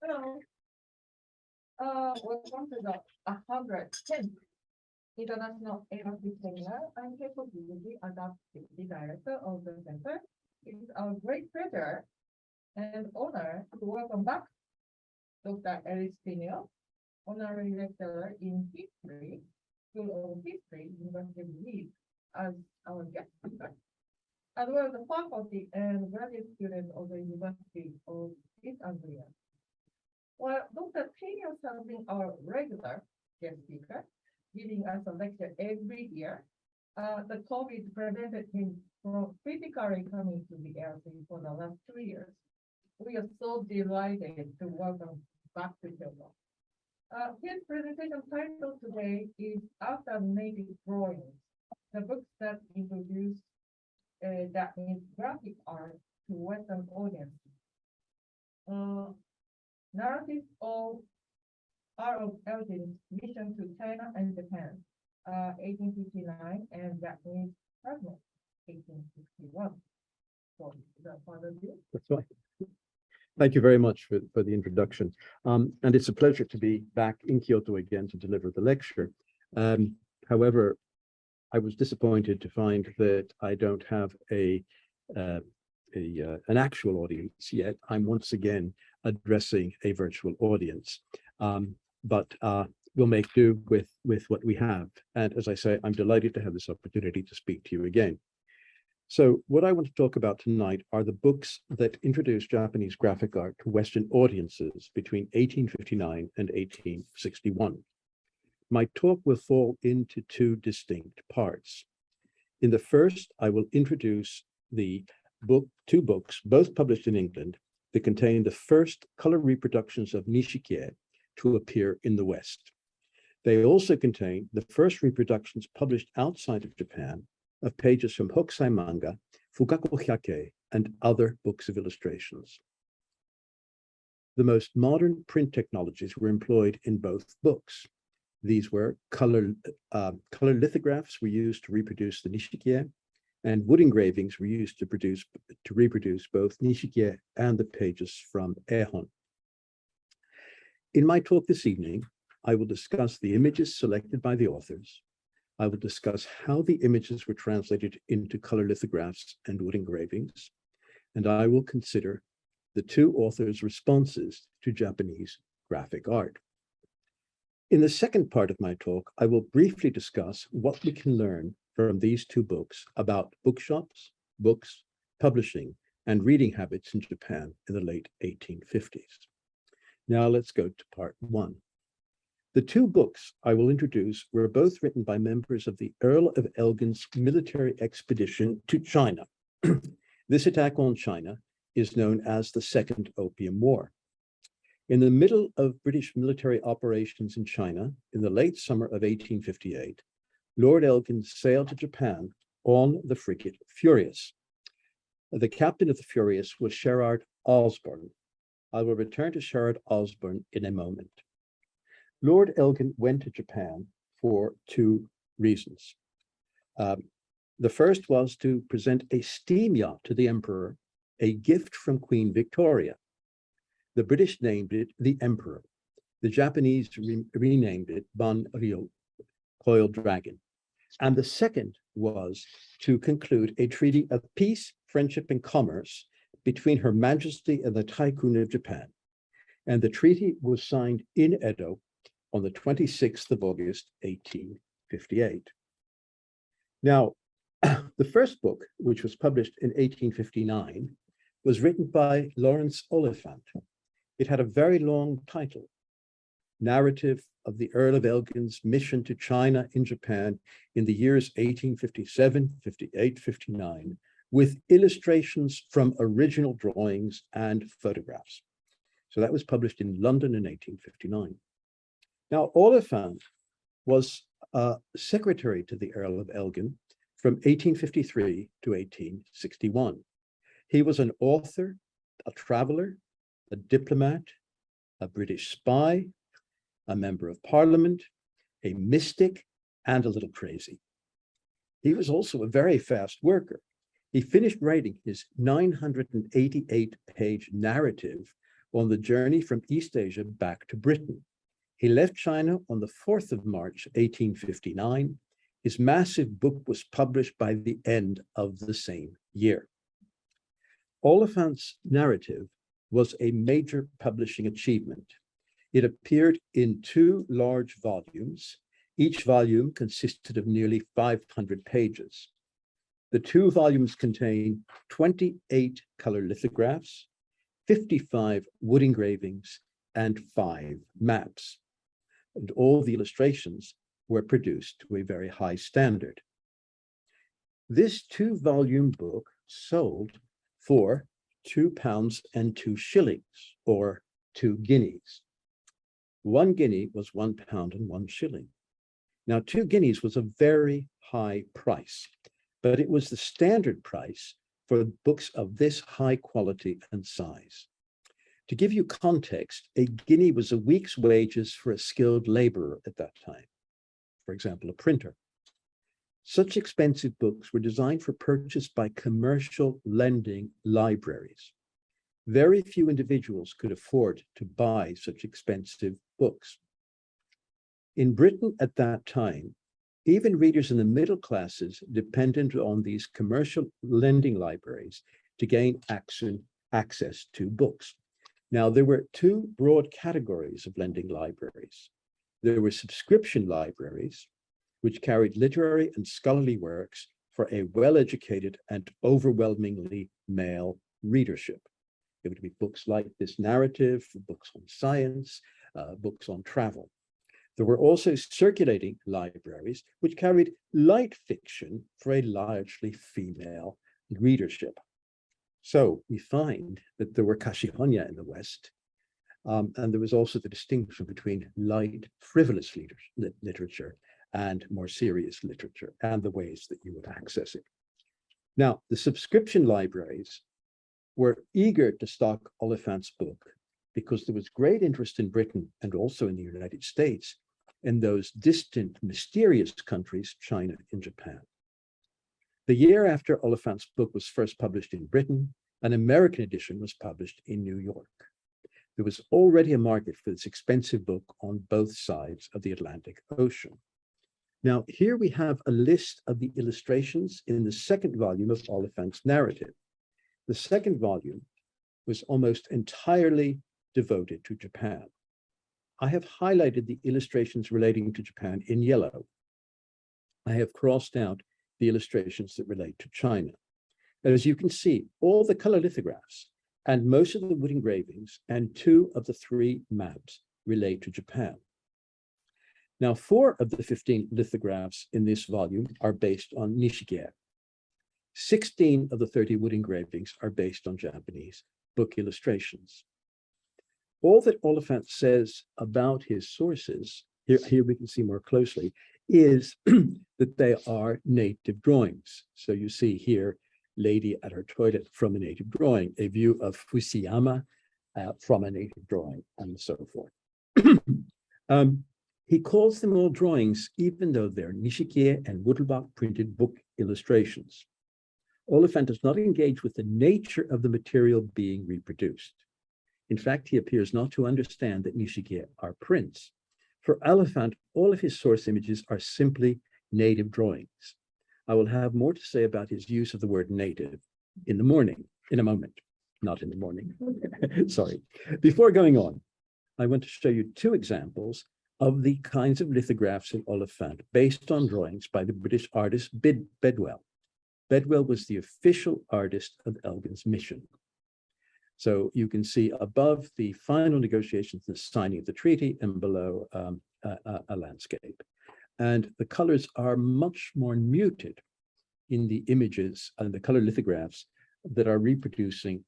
Hello. Welcome to the 110th International ARC Seminar. I'm Keiko Guguji, Adaptive Director of the Center. It is our great pleasure and honor to welcome back Dr. Alice Piniel, Honorary Lecturer in History, School of History, University of Leeds, as our guest speaker, as well as the faculty and graduate students of the University of East Anglia. While Dr. Piniel has been our regular guest speaker, giving us a lecture every year, the COVID prevented him from physically coming to the LC for the last 2 years. We are so delighted to welcome back to Kyoto. His presentation title today is After Native Drawings, the books that introduce Japanese graphic art to Western audiences. Narratives of R.O. Elgin's mission to China and Japan, 1859, and Japanese Fragment, 1861. So, without further ado. That's right. Thank you very much for the introduction. And it's a pleasure to be back in Kyoto again to deliver the lecture. However, I was disappointed to find that I don't have an actual audience yet. I'm once again addressing a virtual audience, but we'll make do with what we have. And as I say, I'm delighted to have this opportunity to speak to you again. So what I want to talk about tonight are the books that introduced Japanese graphic art to Western audiences between 1859 and 1861. My talk will fall into two distinct parts. In the first, I will introduce two books, both published in England, that contain the first color reproductions of Nishikie to appear in the West. They also contain the first reproductions published outside of Japan of pages from Hokusai manga, Fukaku Hyake, and other books of illustrations. The most modern print technologies were employed in both books. These were color lithographs were used to reproduce the Nishikie, and wood engravings were used to reproduce both Nishikie and the pages from Ehon. In my talk this evening, I will discuss the images selected by the authors. I will discuss how the images were translated into color lithographs and wood engravings, and I will consider the two authors' responses to Japanese graphic art. In the second part of my talk, I will briefly discuss what we can learn from these two books about bookshops, books, publishing, and reading habits in Japan in the late 1850s. Now let's go to part one. The two books I will introduce were both written by members of the Earl of Elgin's military expedition to China. This attack on China is known as the Second Opium War. In the middle of British military operations in China, in the late summer of 1858, Lord Elgin sailed to Japan on the frigate Furious. The captain of the Furious was Sherard Osborne. I will return to Sherard Osborne in a moment. Lord Elgin went to Japan for two reasons. The first was to present a steam yacht to the emperor, a gift from Queen Victoria. The British named it the Emperor. The Japanese renamed it Ban Ryo, Coiled Dragon. And the second was to conclude a treaty of peace, friendship, and commerce between Her Majesty and the Tycoon of Japan. And the treaty was signed in Edo on the 26th of August, 1858. Now, the first book, which was published in 1859, was written by Lawrence Oliphant. It had a very long title, Narrative of the Earl of Elgin's Mission to China in Japan in the years 1857, 58, 59, with illustrations from original drawings and photographs. So that was published in London in 1859. Now, Oliphant was secretary to the Earl of Elgin from 1853 to 1861. He was an author, a traveler, a diplomat, a British spy, a member of parliament, a mystic, and a little crazy. He was also a very fast worker. He finished writing his 988-page narrative on the journey from East Asia back to Britain. He left China on the 4th of March, 1859. His massive book was published by the end of the same year. Oliphant's narrative was a major publishing achievement. It appeared in 2 large volumes. Each volume consisted of nearly 500 pages. The 2 volumes contain 28 color lithographs, 55 wood engravings, and 5 maps. And all the illustrations were produced to a very high standard. This 2-volume book sold for £2 and 2 shillings, or 2 guineas. 1 guinea was £1 and 1 shilling. Now, 2 guineas was a very high price, but it was the standard price for books of this high quality and size. To give you context, a guinea was a week's wages for a skilled laborer at that time, for example, a printer. Such expensive books were designed for purchase by commercial lending libraries. Very few individuals could afford to buy such expensive books. In Britain at that time, even readers in the middle classes depended on these commercial lending libraries to gain access to books. Now, there were 2 broad categories of lending libraries. There were subscription libraries, which carried literary and scholarly works for a well-educated and overwhelmingly male readership. It would be books like this narrative, books on science, books on travel. There were also circulating libraries, which carried light fiction for a largely female readership. So we find that there were kashihonya in the West, and there was also the distinction between light, frivolous literature and more serious literature, and the ways that you would access it. Now, the subscription libraries were eager to stock Oliphant's book because there was great interest in Britain and also in the United States in those distant, mysterious countries, China and Japan. The year after Oliphant's book was first published in Britain, an American edition was published in New York. There was already a market for this expensive book on both sides of the Atlantic Ocean. Now, here we have a list of the illustrations in the 2nd volume of Oliphant's narrative. The 2nd volume was almost entirely devoted to Japan. I have highlighted the illustrations relating to Japan in yellow. I have crossed out the illustrations that relate to China. And as you can see, all the color lithographs and most of the wood engravings and 2 of the 3 maps relate to Japan. Now, 4 of the 15 lithographs in this volume are based on Nishikie. 16 of the 30 wood engravings are based on Japanese book illustrations. All that Oliphant says about his sources, here we can see more closely, is that they are native drawings. So you see here, lady at her toilet from a native drawing, a view of Fusiyama from a native drawing, and so forth. He calls them all drawings, even though they're Nishikie and Woodlebach printed book illustrations. Oliphant does not engage with the nature of the material being reproduced. In fact, he appears not to understand that Nishikie are prints. For Oliphant, all of his source images are simply native drawings. I will have more to say about his use of the word native in a moment, not in the morning. Sorry. Before going on, I want to show you 2 examples of the kinds of lithographs in Oliphant based on drawings by the British artist Bedwell. Bedwell was the official artist of Elgin's mission. So you can see above the final negotiations, the signing of the treaty, and below a landscape. And the colors are much more muted in the images and the color lithographs that are reproducing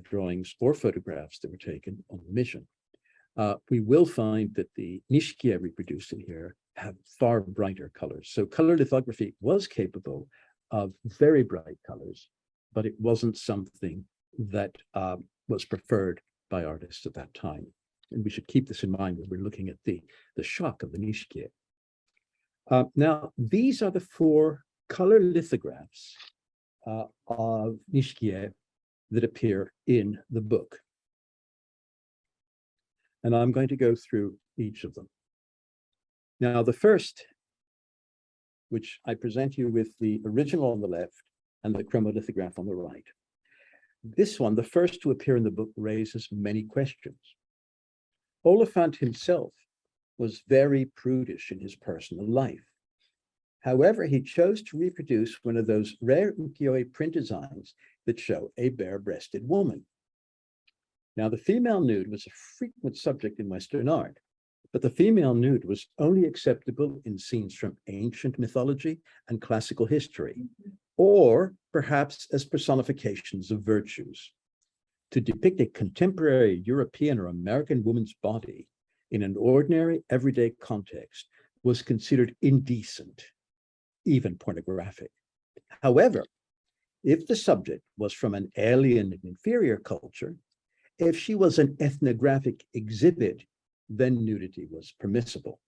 drawings or photographs that were taken on the mission. We will find that the Nishikie reproduced in here have far brighter colors. So color lithography was capable of very bright colors, but it wasn't something that was preferred by artists at that time. And we should keep this in mind when we're looking at the shock of the Nishikie. Now, these are the 4 color lithographs of Nishikie that appear in the book. and I'm going to go through each of them. Now, the first, which I present you with the original on the left and the chromolithograph on the right. This one, the first to appear in the book, raises many questions. Oliphant himself was very prudish in his personal life. However, he chose to reproduce one of those rare ukiyo-e print designs that show a bare-breasted woman. Now, the female nude was a frequent subject in Western art, but the female nude was only acceptable in scenes from ancient mythology and classical history, or perhaps as personifications of virtues. To depict a contemporary European or American woman's body in an ordinary, everyday context was considered indecent, even pornographic. However, if the subject was from an alien and inferior culture, if she was an ethnographic exhibit, then nudity was permissible.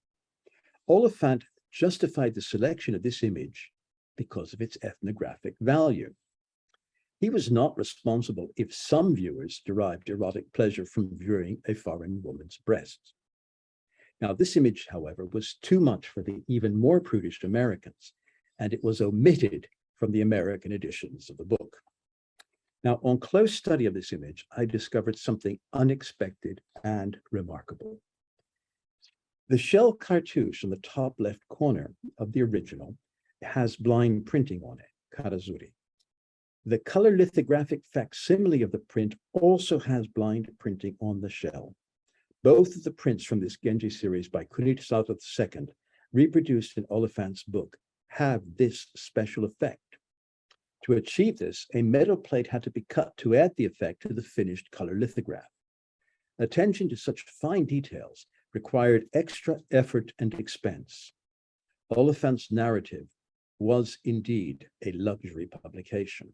Oliphant justified the selection of this image because of its ethnographic value. He was not responsible if some viewers derived erotic pleasure from viewing a foreign woman's breasts. Now, this image, however, was too much for the even more prudish Americans, and it was omitted from the American editions of the book. Now, on close study of this image, I discovered something unexpected and remarkable. The shell cartouche in the top left corner of the original has blind printing on it, karazuri. The color lithographic facsimile of the print also has blind printing on the shell. Both of the prints from this Genji series by Kunisawa II, reproduced in Oliphant's book, have this special effect. To achieve this, a metal plate had to be cut to add the effect to the finished color lithograph. Attention to such fine details required extra effort and expense. Oliphant's narrative was indeed a luxury publication.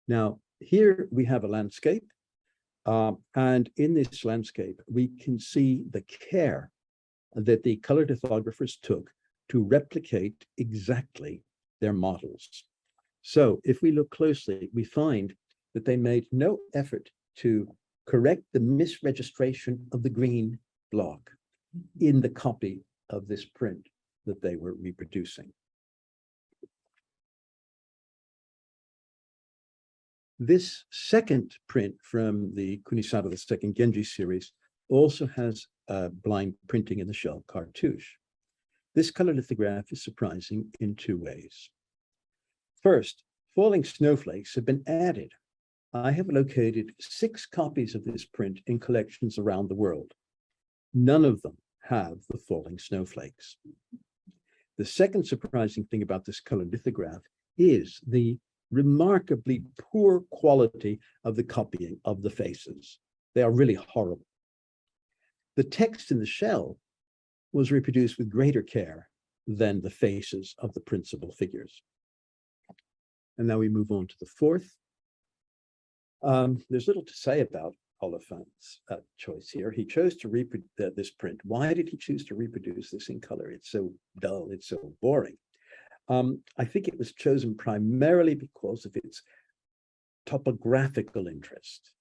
Now, here we have a landscape, and in this landscape, we can see the care that the color lithographers took to replicate exactly their models. So if we look closely, we find that they made no effort to correct the misregistration of the green block in the copy of this print that they were reproducing. This second print from the Kunisawa II Genji series also has blind printing in the shell cartouche. This color lithograph is surprising in two ways. First, falling snowflakes have been added. I have located 6 copies of this print in collections around the world. None of them have the falling snowflakes. The second surprising thing about this color lithograph is the remarkably poor quality of the copying of the faces. They are really horrible. The text in the shell was reproduced with greater care than the faces of the principal figures. And now we move on to the fourth. There's little to say about Oliphant's choice here. He chose to reproduce this print. Why did he choose to reproduce this in color? It's so dull, it's so boring. I think it was chosen primarily because of its topographical interest.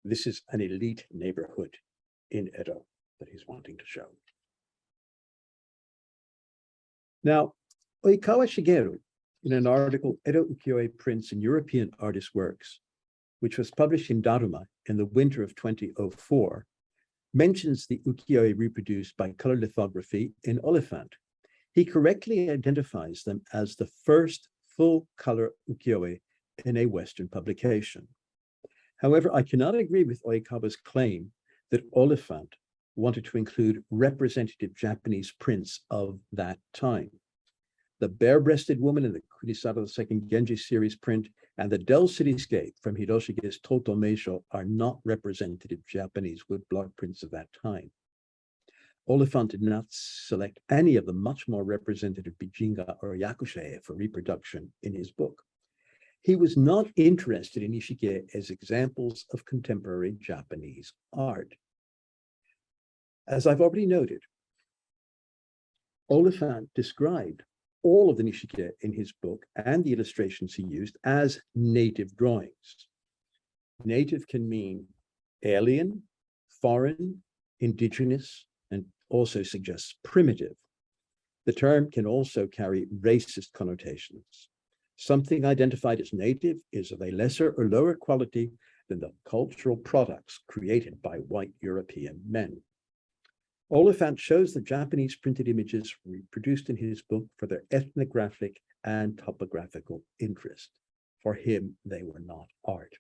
This is an elite neighborhood in Edo that he's wanting to show. Now, Oikawa Shigeru, in an article, Edo Ukiyo-e Prints in European Artist Works, which was published in Daruma in the winter of 2004, mentions the ukiyo-e reproduced by color lithography in Oliphant. He correctly identifies them as the first full-color ukiyo-e in a Western publication. However, I cannot agree with Oikawa's claim that Oliphant wanted to include representative Japanese prints of that time. The bare-breasted woman in the Kunisawa II Genji series print and the Dell Cityscape from Hiroshige's Toto Meisho are not representative Japanese woodblock prints of that time. Oliphant did not select any of the much more representative Bijinga or Yakushe for reproduction in his book. He was not interested in Nishige as examples of contemporary Japanese art. As I've already noted, Oliphant described all of the Nishige in his book and the illustrations he used as native drawings. Native can mean alien, foreign, indigenous, and also suggests primitive. The term can also carry racist connotations. Something identified as native is of a lesser or lower quality than the cultural products created by white European men. Oliphant shows the Japanese printed images reproduced in his book for their ethnographic and topographical interest. For him, they were not art.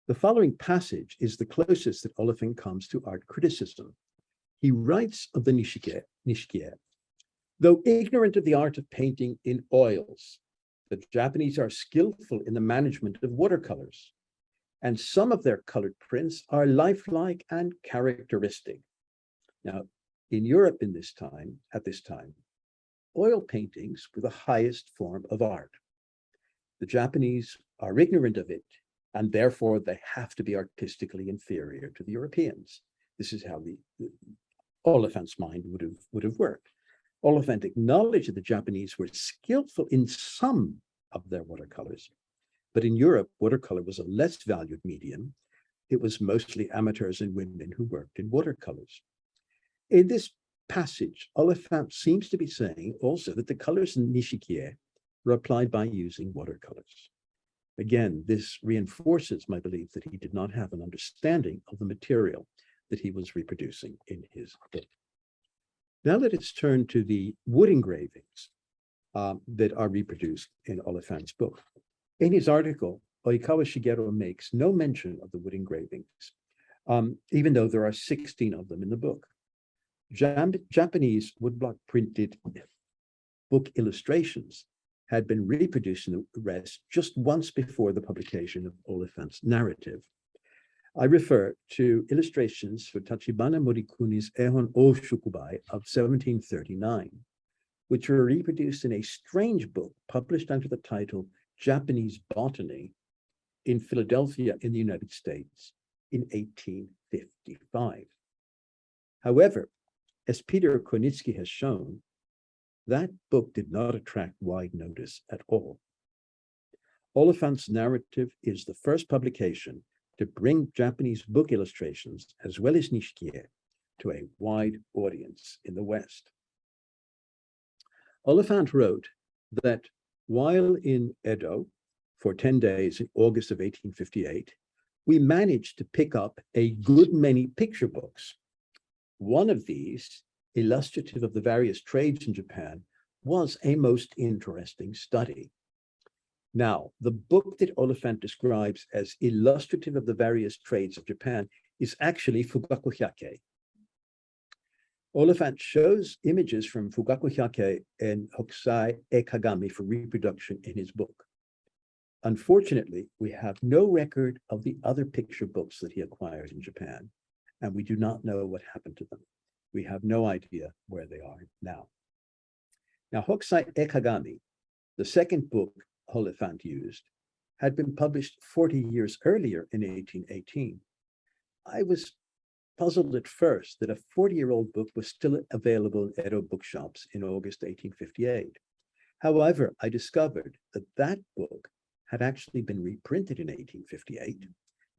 The following passage is the closest that Oliphant comes to art criticism. He writes of the Nishikie. Though ignorant of the art of painting in oils, the Japanese are skillful in the management of watercolors, and some of their colored prints are lifelike and characteristic. Now, in Europe at this time, oil paintings were the highest form of art. The Japanese are ignorant of it, and therefore they have to be artistically inferior to the Europeans. This is how the Oliphant's mind would have worked. Oliphant acknowledged that the Japanese were skillful in some of their watercolors, but in Europe, watercolor was a less valued medium. It was mostly amateurs and women who worked in watercolors. In this passage, Oliphant seems to be saying also that the colors in Nishikie were applied by using watercolors. Again, this reinforces my belief that he did not have an understanding of the material that he was reproducing in his book. Now let us turn to the wood engravings that are reproduced in Oliphant's book. In his article, Oikawa Shigeru makes no mention of the wood engravings, even though there are 16 of them in the book. Japanese woodblock printed book illustrations had been reproduced in the West just once before the publication of Oliphant's narrative. I refer to illustrations for Tachibana Morikuni's Ehon O Shukubai of 1739, which were reproduced in a strange book published under the title Japanese Botany in Philadelphia in the United States in 1855. However, as Peter Koinitsky has shown, that book did not attract wide notice at all. Oliphant's narrative is the first publication to bring Japanese book illustrations, as well as Nishikie, to a wide audience in the West. Oliphant wrote that while in Edo for 10 days in August of 1858, we managed to pick up a good many picture books. One of these, illustrative of the various trades in Japan, was a most interesting study. Now, the book that Oliphant describes as illustrative of the various trades of Japan is actually Fugaku Hyake. Oliphant shows images from Fugaku Hyake and Hokusai Ekagami for reproduction in his book. Unfortunately, we have no record of the other picture books that he acquired in Japan, and we do not know what happened to them. We have no idea where they are now. Now, Hokusai Ekagami, the second book Oliphant used, had been published 40 years earlier in 1818. I was puzzled at first that a 40-year-old book was still available in Edo bookshops in August 1858. However, I discovered that that book had actually been reprinted in 1858,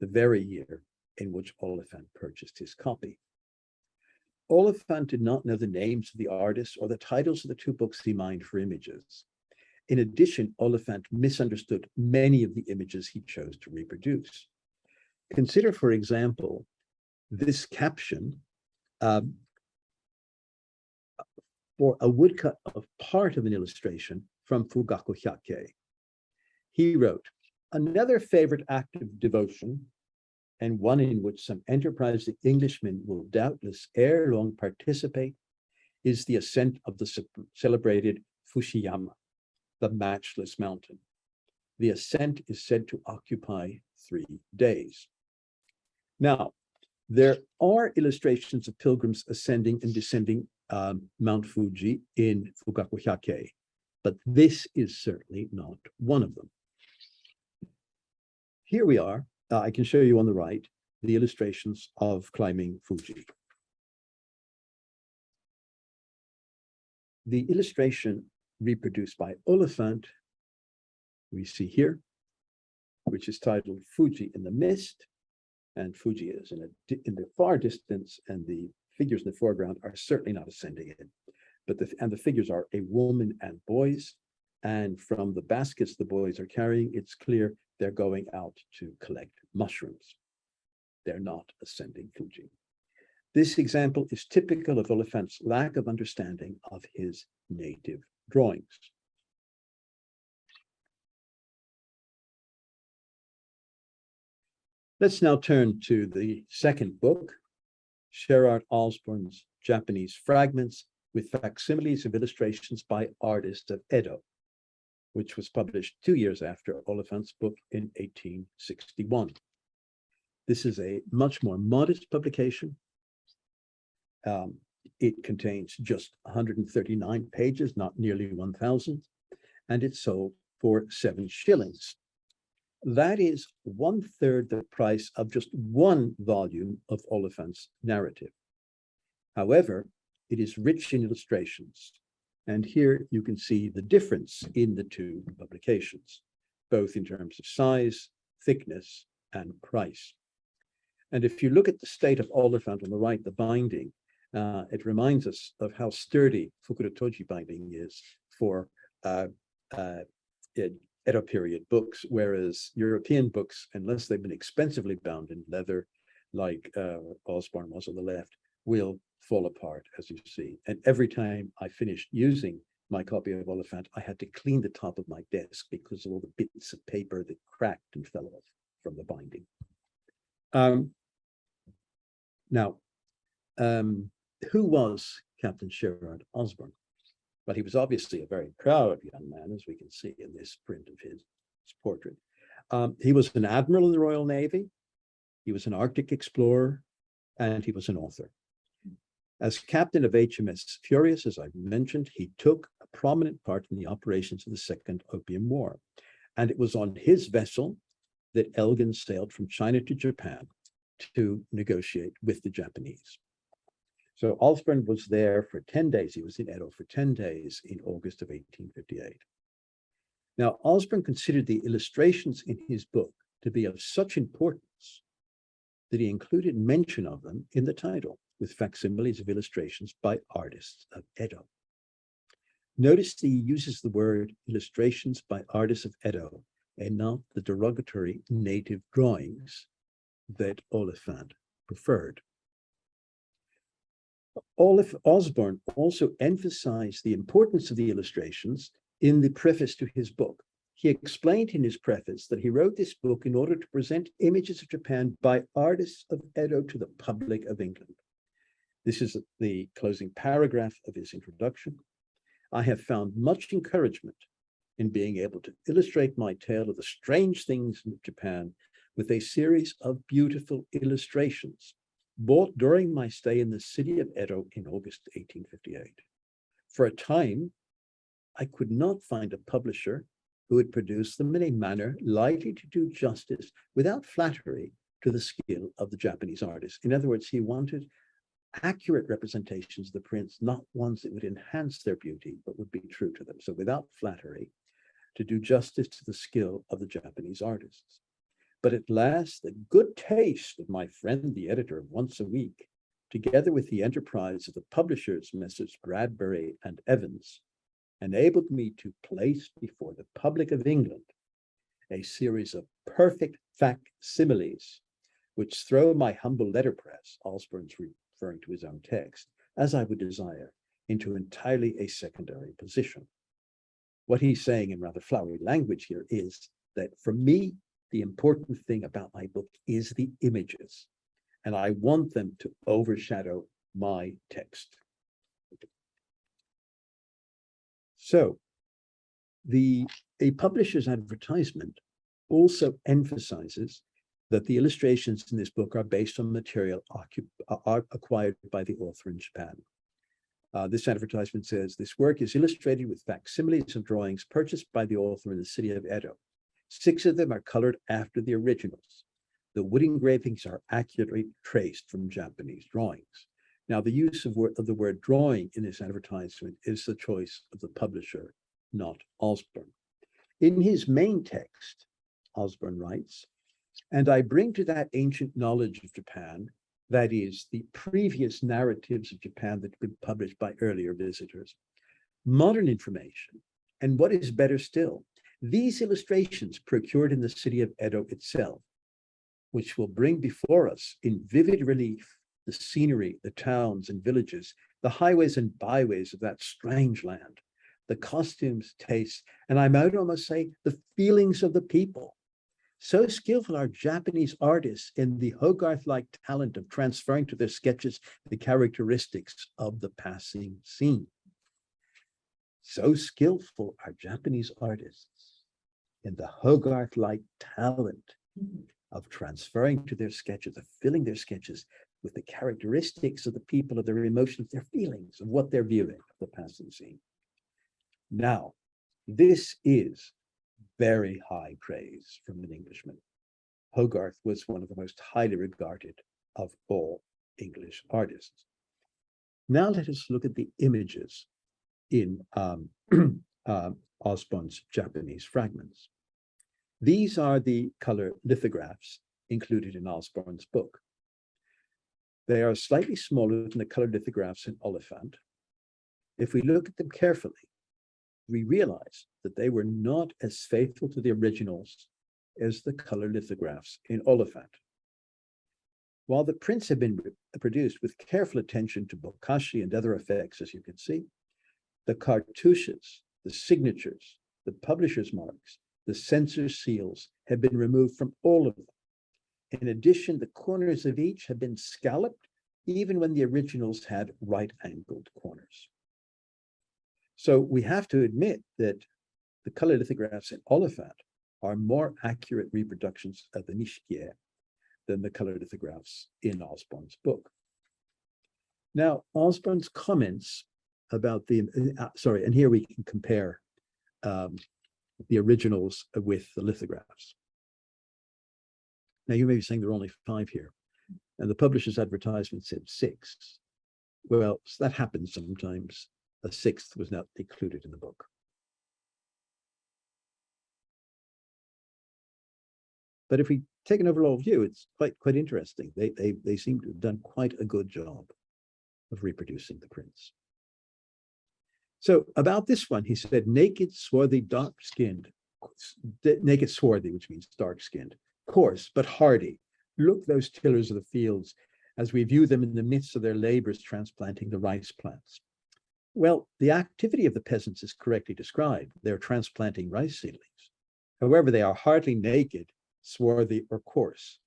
the very year in which Oliphant purchased his copy. Oliphant did not know the names of the artists or the titles of the two books he mined for images. In addition, Oliphant misunderstood many of the images he chose to reproduce. Consider, for example, this caption for a woodcut of part of an illustration from Fugaku Hyake. He wrote, "Another favorite act of devotion, and one in which some enterprising Englishmen will doubtless ere long participate, is the ascent of the celebrated Fushiyama, the matchless mountain. The ascent is said to occupy 3 days." Now, there are illustrations of pilgrims ascending and descending Mount Fuji in Fugaku Hyake, but this is certainly not one of them. Here we are. I can show you on the right the illustrations of climbing Fuji. The illustration reproduced by Oliphant, we see here, which is titled Fuji in the Mist, and Fuji is in the far distance, and the figures in the foreground are certainly not ascending it. But the figures are a woman and boys, and from the baskets the boys are carrying, it's clear they're going out to collect mushrooms. They're not ascending Fuji. This example is typical of Oliphant's lack of understanding of his native drawings. Let's now turn to the second book, Sherard Osborn's Japanese Fragments with Facsimiles of Illustrations by Artists of Edo, which was published 2 years after Oliphant's book in 1861. This is a much more modest publication. It contains just 139 pages, not nearly 1,000, and it sold for 7 shillings. That is 1/3 the price of just one volume of Oliphant's narrative. However, it is rich in illustrations, and here you can see the difference in the two publications, both in terms of size, thickness, and price. And if you look at the state of Oliphant on the right, the binding, it reminds us of how sturdy Fukuda-toji binding is for Edo period books, whereas European books, unless they've been expensively bound in leather, like Osborn was on the left, will fall apart, as you see. And every time I finished using my copy of Oliphant, I had to clean the top of my desk because of all the bits of paper that cracked and fell off from the binding. Who was Captain Sherard Osborn? But he was obviously a very proud young man, as we can see in this print of his portrait. He was an admiral in the Royal Navy, he was an Arctic explorer, and he was an author. As captain of HMS Furious, as I mentioned, he took a prominent part in the operations of the Second Opium War. And it was on his vessel that Elgin sailed from China to Japan to negotiate with the Japanese. So Osborn was there for 10 days. He was in Edo for 10 days in August of 1858. Now, Osborn considered the illustrations in his book to be of such importance that he included mention of them in the title, with facsimiles of illustrations by artists of Edo. Notice that he uses the word illustrations by artists of Edo and not the derogatory native drawings that Oliphant preferred. Osborn also emphasized the importance of the illustrations in the preface to his book. He explained in his preface that he wrote this book in order to present images of Japan by artists of Edo to the public of England. This is the closing paragraph of his introduction. I have found much encouragement in being able to illustrate my tale of the strange things in Japan with a series of beautiful illustrations bought during my stay in the city of Edo in August 1858. For a time, I could not find a publisher who would produce them in a manner likely to do justice without flattery to the skill of the Japanese artist. In other words, he wanted accurate representations of the prints, not ones that would enhance their beauty, but would be true to them. So without flattery, to do justice to the skill of the Japanese artists. But at last, the good taste of my friend, the editor of Once a Week, together with the enterprise of the publishers, Messrs. Bradbury and Evans, enabled me to place before the public of England a series of perfect facsimiles, which throw my humble letterpress, Osborn's referring to his own text, as I would desire, into entirely a secondary position. What he's saying in rather flowery language here is that for me, the important thing about my book is the images, and I want them to overshadow my text. So a publisher's advertisement also emphasizes that the illustrations in this book are based on material acquired by the author in Japan. This advertisement says, this work is illustrated with facsimiles of drawings purchased by the author in the city of Edo. 6 of them are colored after the originals. The wood engravings are accurately traced from Japanese drawings. Now, the use of the word drawing in this advertisement is the choice of the publisher, not Osborn. In his main text, Osborn writes, And I bring to that ancient knowledge of Japan, that is, the previous narratives of Japan that have been published by earlier visitors, modern information, and what is better still, these illustrations procured in the city of Edo itself, which will bring before us in vivid relief the scenery, the towns and villages, the highways and byways of that strange land, the costumes, tastes, and I might almost say the feelings of the people. So skillful are Japanese artists in the Hogarth-like talent of transferring to their sketches the characteristics of the passing scene. So skillful are Japanese artists in the Hogarth-like talent of transferring to their sketches, of filling their sketches with the characteristics of the people, of their emotions, their feelings, of what they're viewing, of the passing scene. Now, this is very high praise from an Englishman. Hogarth was one of the most highly regarded of all English artists. Now let us look at the images in Osborn's Japanese fragments. These are the color lithographs included in Osborn's book. They are slightly smaller than the color lithographs in Oliphant. If we look at them carefully, we realize that they were not as faithful to the originals as the color lithographs in Oliphant. While the prints have been produced with careful attention to bokashi and other effects, as you can see, the cartouches, the signatures, the publisher's marks, the censor seals have been removed from all of them. In addition, the corners of each have been scalloped, even when the originals had right-angled corners. So we have to admit that the color lithographs in Oliphant are more accurate reproductions of the Nishikie than the color lithographs in Osborn's book. Now, Osborn's comments about the, and here we can compare the originals with the lithographs. Now, you may be saying there are only 5 here, and the publisher's advertisement said 6. Well, so that happens sometimes. A 6th was not included in the book. But if we take an overall view, it's quite interesting. They seem to have done quite a good job of reproducing the prints. So about this one, he said, naked, swarthy, dark-skinned, naked, swarthy, which means dark-skinned, coarse, but hardy. Look, those tillers of the fields, as we view them in the midst of their labors transplanting the rice plants. Well, the activity of the peasants is correctly described. They're transplanting rice seedlings. However, they are hardly naked, swarthy, or coarse.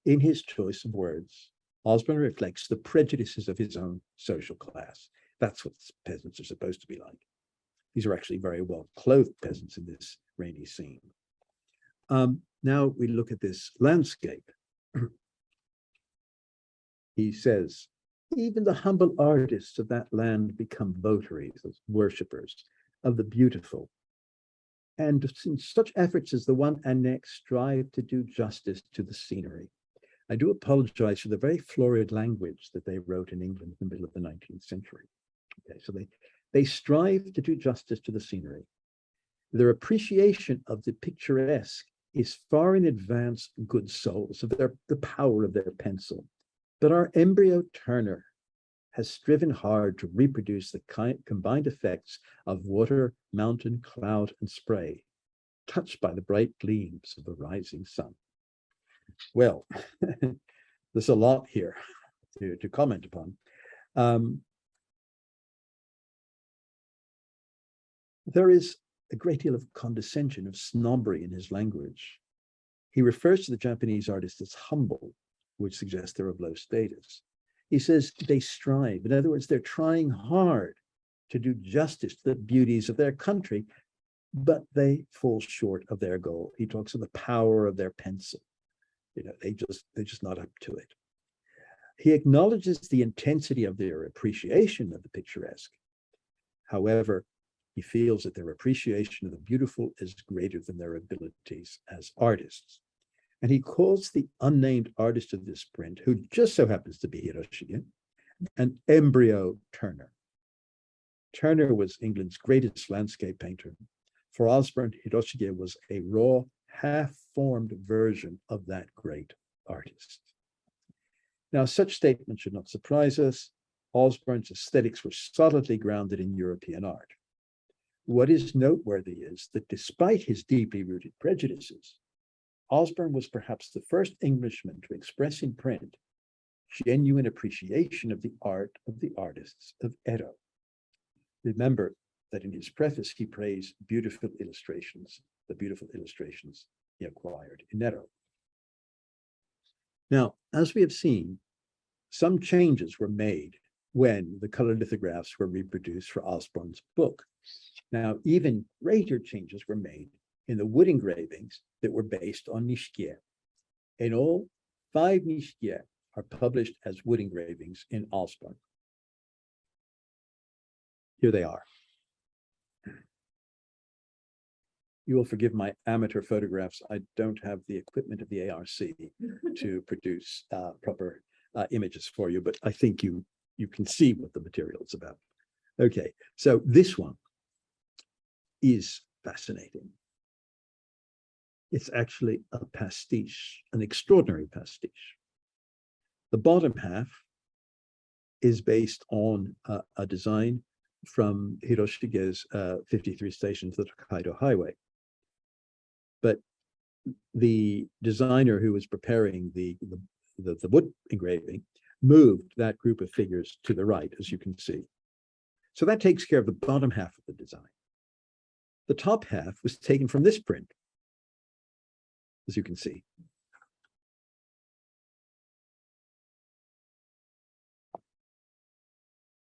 In his choice of words, Osborn reflects the prejudices of his own social class. That's what peasants are supposed to be like. These are actually very well-clothed peasants in this rainy scene. Now we look at this landscape. He says, even the humble artists of that land become votaries, worshippers of the beautiful. And since such efforts as the one annexed strive to do justice to the scenery. I do apologize for the very florid language that they wrote in England in the middle of the 19th century. Okay, so they strive to do justice to the scenery. Their appreciation of the picturesque is far in advance good souls of the power of their pencil. But our embryo Turner has striven hard to reproduce the combined effects of water, mountain, cloud, and spray, touched by the bright gleams of the rising sun. Well, there's a lot here to comment upon. There is a great deal of condescension, of snobbery in his language. He refers to the Japanese artists as humble, which suggests they're of low status. He says they strive. In other words, they're trying hard to do justice to the beauties of their country, but they fall short of their goal. He talks of the power of their pencil. You know, they're just not up to it. He acknowledges the intensity of their appreciation of the picturesque. However, he feels that their appreciation of the beautiful is greater than their abilities as artists. And he calls the unnamed artist of this print, who just so happens to be Hiroshige, an embryo Turner. Turner was England's greatest landscape painter. For Osborn, Hiroshige was a raw, half-formed version of that great artist. Now, such statements should not surprise us. Osborn's aesthetics were solidly grounded in European art. What is noteworthy is that despite his deeply rooted prejudices, Osborn was perhaps the first Englishman to express in print genuine appreciation of the art of the artists of Edo. Remember that in his preface, he praised beautiful illustrations, the beautiful illustrations he acquired in Edo. Now, as we have seen, some changes were made when the color lithographs were reproduced for Osborn's book. Now, even greater changes were made in the wood engravings that were based on Nishikye. In all, 5 Nishikye are published as wood engravings in Osborn. Here they are. You will forgive my amateur photographs. I don't have the equipment of the ARC to produce proper images for you, but I think you can see what the material is about. Okay, so this one is fascinating. It's actually a pastiche, an extraordinary pastiche. The bottom half is based on a design from Hiroshige's 53 Stations, the Tokaido Highway. But the designer who was preparing the wood engraving moved that group of figures to the right, as you can see. So that takes care of the bottom half of the design. The top half was taken from this print, as you can see.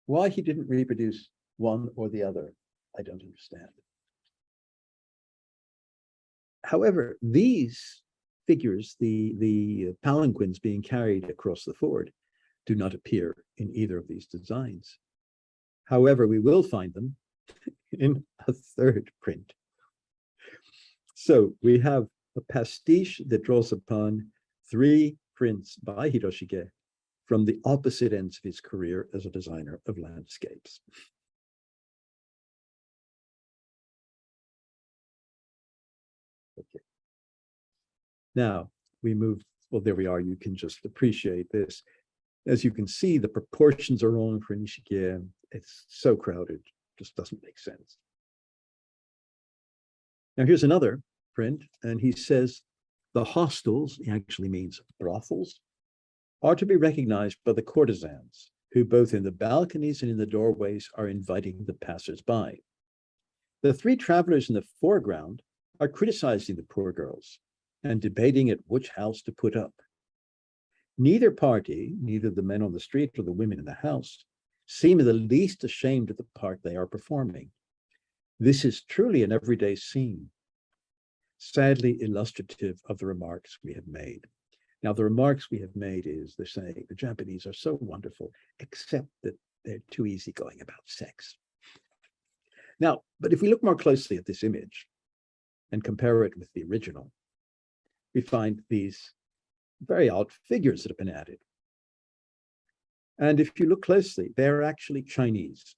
Why he didn't reproduce one or the other, I don't understand. However, these figures, the palanquins being carried across the ford, do not appear in either of these designs. However, we will find them in a third print. So we have a pastiche that draws upon 3 prints by Hiroshige from the opposite ends of his career as a designer of landscapes. Okay. Now we move, well, there we are. You can just appreciate this. As you can see, the proportions are wrong for Nishikye. It's so crowded, just doesn't make sense. Now here's another print, and he says the hostels, he actually means brothels, are to be recognized by the courtesans, who both in the balconies and in the doorways are inviting the passers-by. The 3 travelers in the foreground are criticizing the poor girls and debating at which house to put up. Neither party, neither the men on the street or the women in the house, seem in the least ashamed of the part they are performing. This is truly an everyday scene, sadly illustrative of the remarks we have made. Now, the remarks we have made is they're saying the Japanese are so wonderful, except that they're too easygoing about sex. Now, but if we look more closely at this image and compare it with the original, we find these very odd figures that have been added. And if you look closely, they're actually Chinese.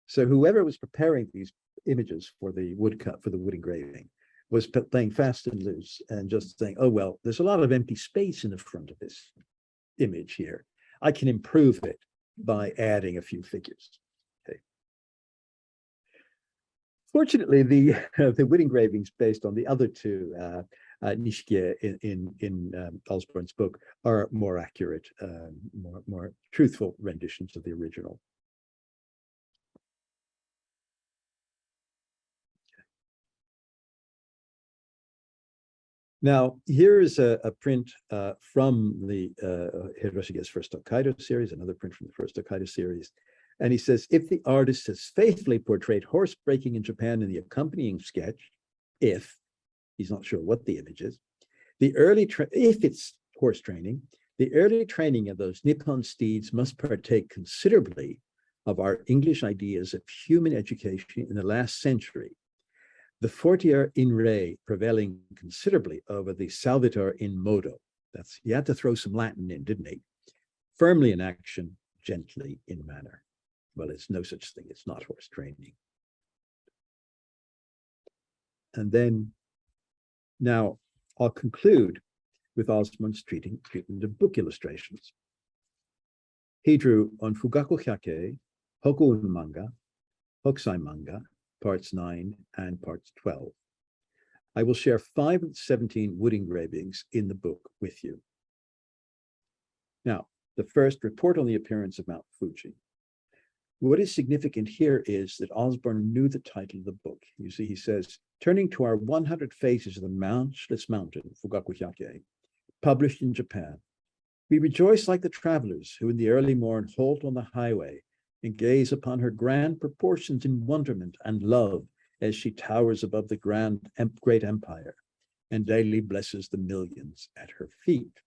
So whoever was preparing these images for the woodcut, for the wood engraving, was playing fast and loose and just saying, oh, well, there's a lot of empty space in the front of this image here. I can improve it by adding a few figures. Okay. Fortunately, the wood engravings based on the other 2 Nishikye in Osborn's book are more accurate, more truthful renditions of the original. Now, here is a print from the Hiroshige's first Tokaido series, another print from the first Tokaido series. And he says, if the artist has faithfully portrayed horse breaking in Japan in the accompanying sketch, if he's not sure what the image is, if it's horse training, the early training of those Nippon steeds must partake considerably of our English ideas of human education in the last century. The fortior in re prevailing considerably over the salvator in modo. That's, he had to throw some Latin in, didn't he? Firmly in action, gently in manner. Well, it's no such thing. It's not horse training. And then Now, I'll conclude with Osborne's treatment of book illustrations. He drew on Fugaku Hyake, Hoku Manga, Hokusai Manga, parts 9 and parts 12. I will share 5 of the 17 wood engravings in the book with you. Now, the first, report on the appearance of Mount Fuji. What is significant here is that Osborne knew the title of the book. You see, he says, turning to our 100 Faces of the Matchless Mountain, Fugaku Hyake, published in Japan, we rejoice like the travelers who in the early morn halt on the highway and gaze upon her grand proportions in wonderment and love as she towers above the great empire and daily blesses the millions at her feet.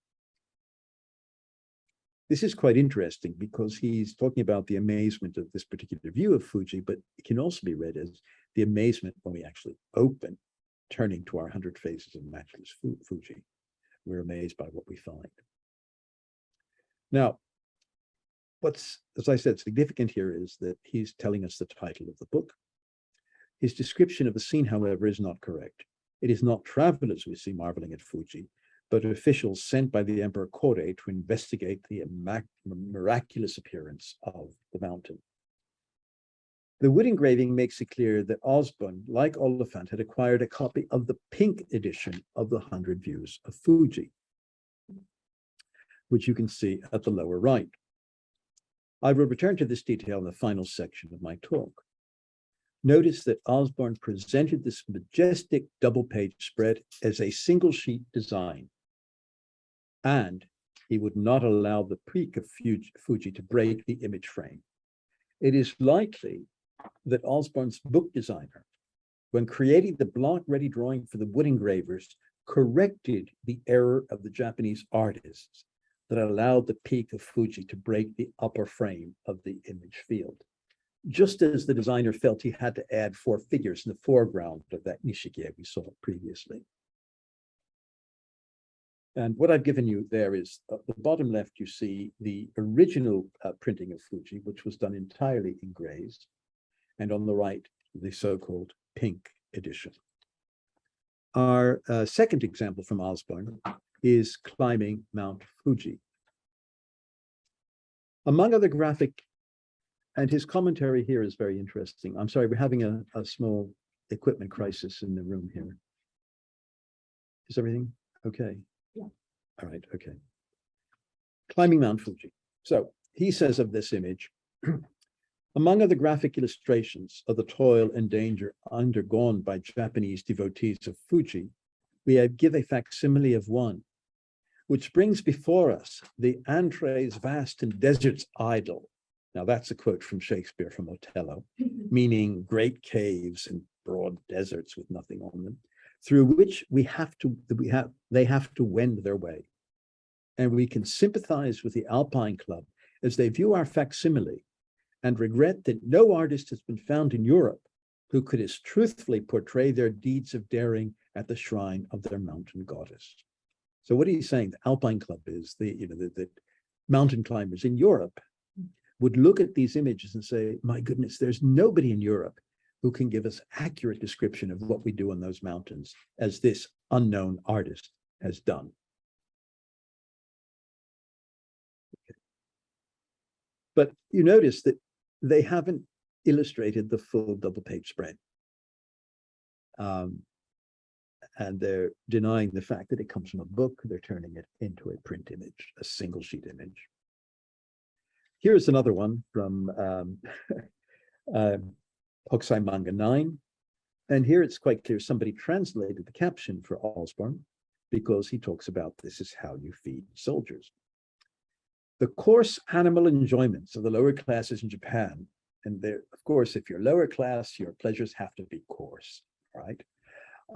This is quite interesting because he's talking about the amazement of this particular view of Fuji, but it can also be read as the amazement when we actually open, turning to our 100 Faces of Matchless Fuji. We're amazed by what we find. Now, what's, as I said, significant here is that he's telling us the title of the book. His description of the scene, however, is not correct. It is not travelers we see marveling at Fuji, but officials sent by the Emperor Kore to investigate the miraculous appearance of the mountain. The wood engraving makes it clear that Osborne, like Oliphant, had acquired a copy of the pink edition of the 100 Views of Fuji, which you can see at the lower right. I will return to this detail in the final section of my talk. Notice that Osborne presented this majestic double-page spread as a single-sheet design, and he would not allow the peak of Fuji to break the image frame. It is likely that Osborne's book designer, when creating the block-ready drawing for the wood engravers, corrected the error of the Japanese artists that allowed the peak of Fuji to break the upper frame of the image field. Just as the designer felt he had to add 4 figures in the foreground of that Nishiki we saw previously. And what I've given you there is, at the bottom left, you see the original printing of Fuji, which was done entirely in grays. And on the right, the so-called pink edition. Our second example from Osborne is climbing Mount Fuji. Among other graphic, and his commentary here is very interesting. I'm sorry, we're having a small equipment crisis in the room here. Is everything okay? Yeah. All right, okay. Climbing Mount Fuji. So he says of this image, among other graphic illustrations of the toil and danger undergone by Japanese devotees of Fuji, we give a facsimile of one, which brings before us the Antres vast and desert's idol. Now that's a quote from Shakespeare from Othello, meaning great caves and broad deserts with nothing on them, through which they have to wend their way. And we can sympathize with the Alpine Club as they view our facsimile and regret that no artist has been found in Europe who could as truthfully portray their deeds of daring at the shrine of their mountain goddess. So what he's saying, the Alpine Club is the mountain climbers in Europe would look at these images and say, my goodness, there's nobody in Europe who can give us accurate description of what we do on those mountains as this unknown artist has done. Okay. But you notice that they haven't illustrated the full double-page spread. And they're denying the fact that it comes from a book. They're turning it into a print image, a single sheet image. Here's another one from Hokusai Manga 9. And here it's quite clear somebody translated the caption for Osborne because he talks about this is how you feed soldiers. The coarse animal enjoyments of the lower classes in Japan, and there, of course, if you're lower class, your pleasures have to be coarse, right?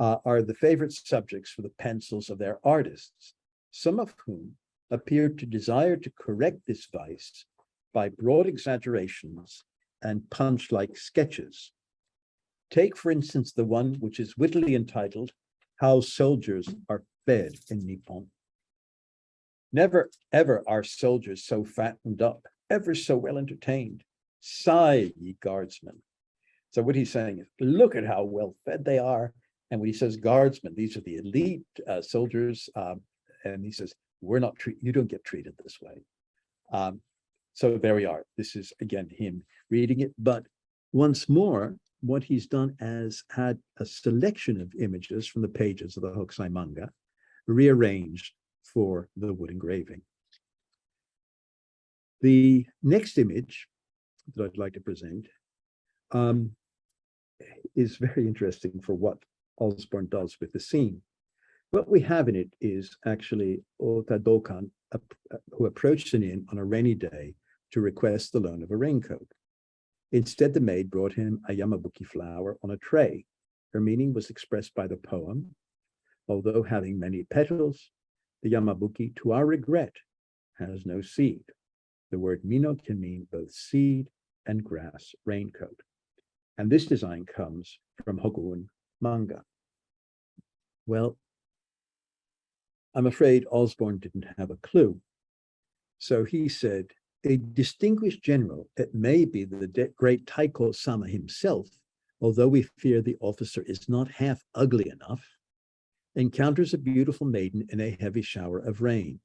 Are the favorite subjects for the pencils of their artists, some of whom appeared to desire to correct this vice by broad exaggerations and punch-like sketches. Take, for instance, the one which is wittily entitled, How Soldiers Are Fed in Nippon. Never, ever are soldiers so fattened up, ever so well entertained. Sigh, ye guardsmen. So what he's saying is, look at how well fed they are. And when he says guardsmen, these are the elite soldiers. And he says, you don't get treated this way. So there we are. This is, again, him reading it. But once more, what he's done is had a selection of images from the pages of the Hokusai manga rearranged for the wood engraving. The next image that I'd like to present is very interesting for what Osborne does with the scene. What we have in it is actually Ota Dokan, who approached an inn on a rainy day to request the loan of a raincoat. Instead, the maid brought him a yamabuki flower on a tray. Her meaning was expressed by the poem. Although having many petals, the yamabuki, to our regret, has no seed. The word mino can mean both seed and grass raincoat. And this design comes from Hokuun manga. Well, I'm afraid Osborne didn't have a clue. So he said, a distinguished general, it may be the great Taiko Sama himself, although we fear the officer is not half ugly enough, encounters a beautiful maiden in a heavy shower of rain.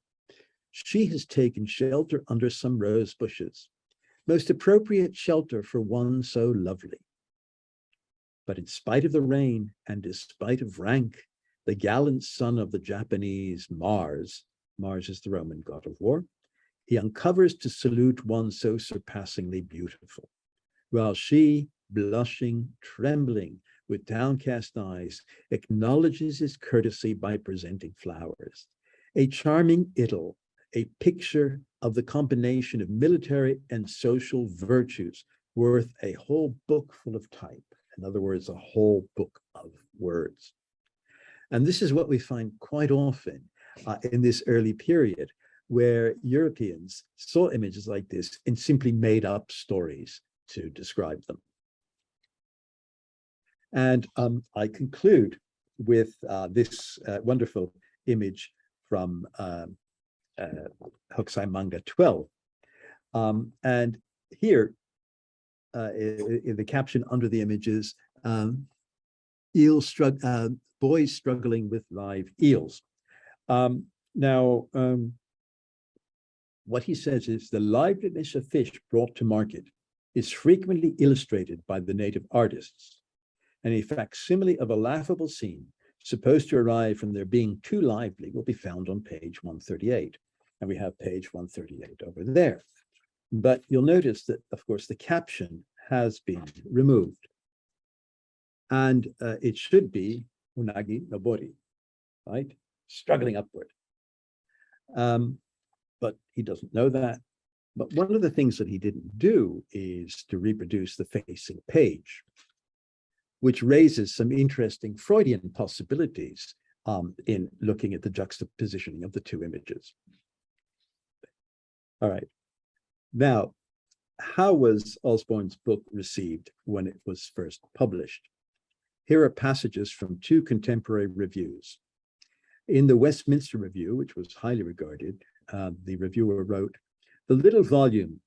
She has taken shelter under some rose bushes, most appropriate shelter for one so lovely. But in spite of the rain and despite of rank, the gallant son of the Japanese Mars is the Roman god of war, he uncovers to salute one so surpassingly beautiful, while she, blushing, trembling, with downcast eyes, acknowledges his courtesy by presenting flowers. A charming idyll, a picture of the combination of military and social virtues, worth a whole book full of type. In other words, a whole book of words. And this is what we find quite often in this early period, where Europeans saw images like this and simply made up stories to describe them. And I conclude with this wonderful image from Hokusai Manga 12. And here, in the caption under the images, boys struggling with live eels. What he says is the liveliness of fish brought to market is frequently illustrated by the native artists. And a facsimile of a laughable scene supposed to arrive from their being too lively will be found on page 138. And we have page 138 over there. But you'll notice that, of course, the caption has been removed. And it should be Unagi Nobori, right? Struggling upward. But he doesn't know that. But one of the things that he didn't do is to reproduce the facing page, which raises some interesting Freudian possibilities in looking at the juxtapositioning of the two images. All right. Now, how was Osborne's book received when it was first published? Here are passages from two contemporary reviews. In the Westminster Review, which was highly regarded, the reviewer wrote, "The little volume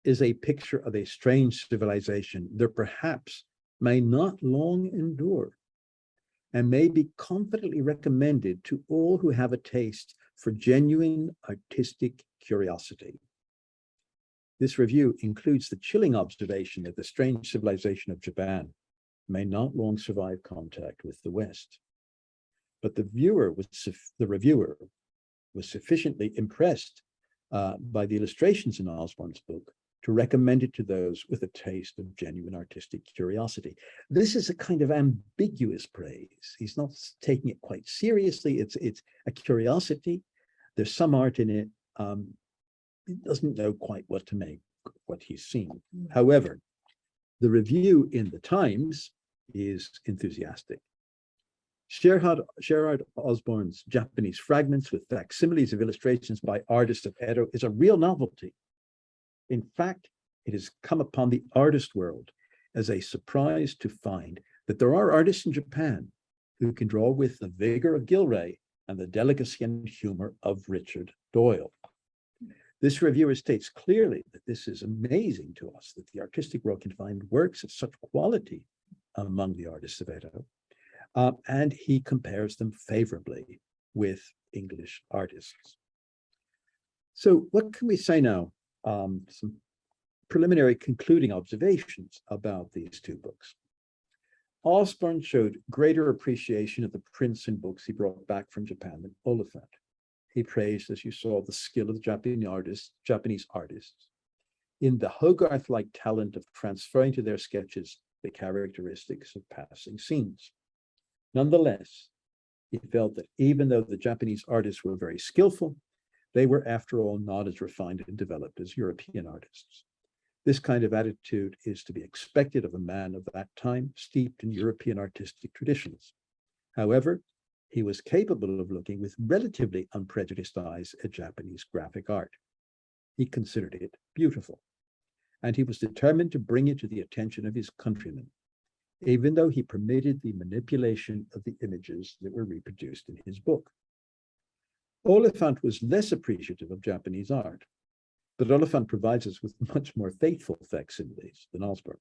is a picture of a strange civilization that perhaps may not long endure, and may be confidently recommended to all who have a taste for genuine artistic curiosity." This review includes the chilling observation that the strange civilization of Japan may not long survive contact with the West. But the reviewer was sufficiently impressed by the illustrations in Osborne's book to recommend it to those with a taste of genuine artistic curiosity. This is a kind of ambiguous praise. He's not taking it quite seriously. It's a curiosity. There's some art in it. He doesn't know quite what to make of what he's seen. However, the review in the Times is enthusiastic. Sherard Osborne's Japanese fragments with facsimiles of illustrations by artists of Edo is a real novelty. In fact, it has come upon the artist world as a surprise to find that there are artists in Japan who can draw with the vigor of Gilray and the delicacy and humor of Richard Doyle. This reviewer states clearly that this is amazing to us, that the artistic world can find works of such quality among the artists of Edo. and he compares them favorably with English artists. So what can we say now? Some preliminary concluding observations about these two books. Osborne showed greater appreciation of the prints and books he brought back from Japan than Oliphant. He praised, as you saw, the skill of the Japanese artists in the Hogarth-like talent of transferring to their sketches the characteristics of passing scenes. Nonetheless, he felt that even though the Japanese artists were very skillful, they were, after all, not as refined and developed as European artists. This kind of attitude is to be expected of a man of that time, steeped in European artistic traditions. However, he was capable of looking with relatively unprejudiced eyes at Japanese graphic art. He considered it beautiful, and he was determined to bring it to the attention of his countrymen, even though he permitted the manipulation of the images that were reproduced in his book. Oliphant was less appreciative of Japanese art, but Oliphant provides us with much more faithful facsimiles than Osborne.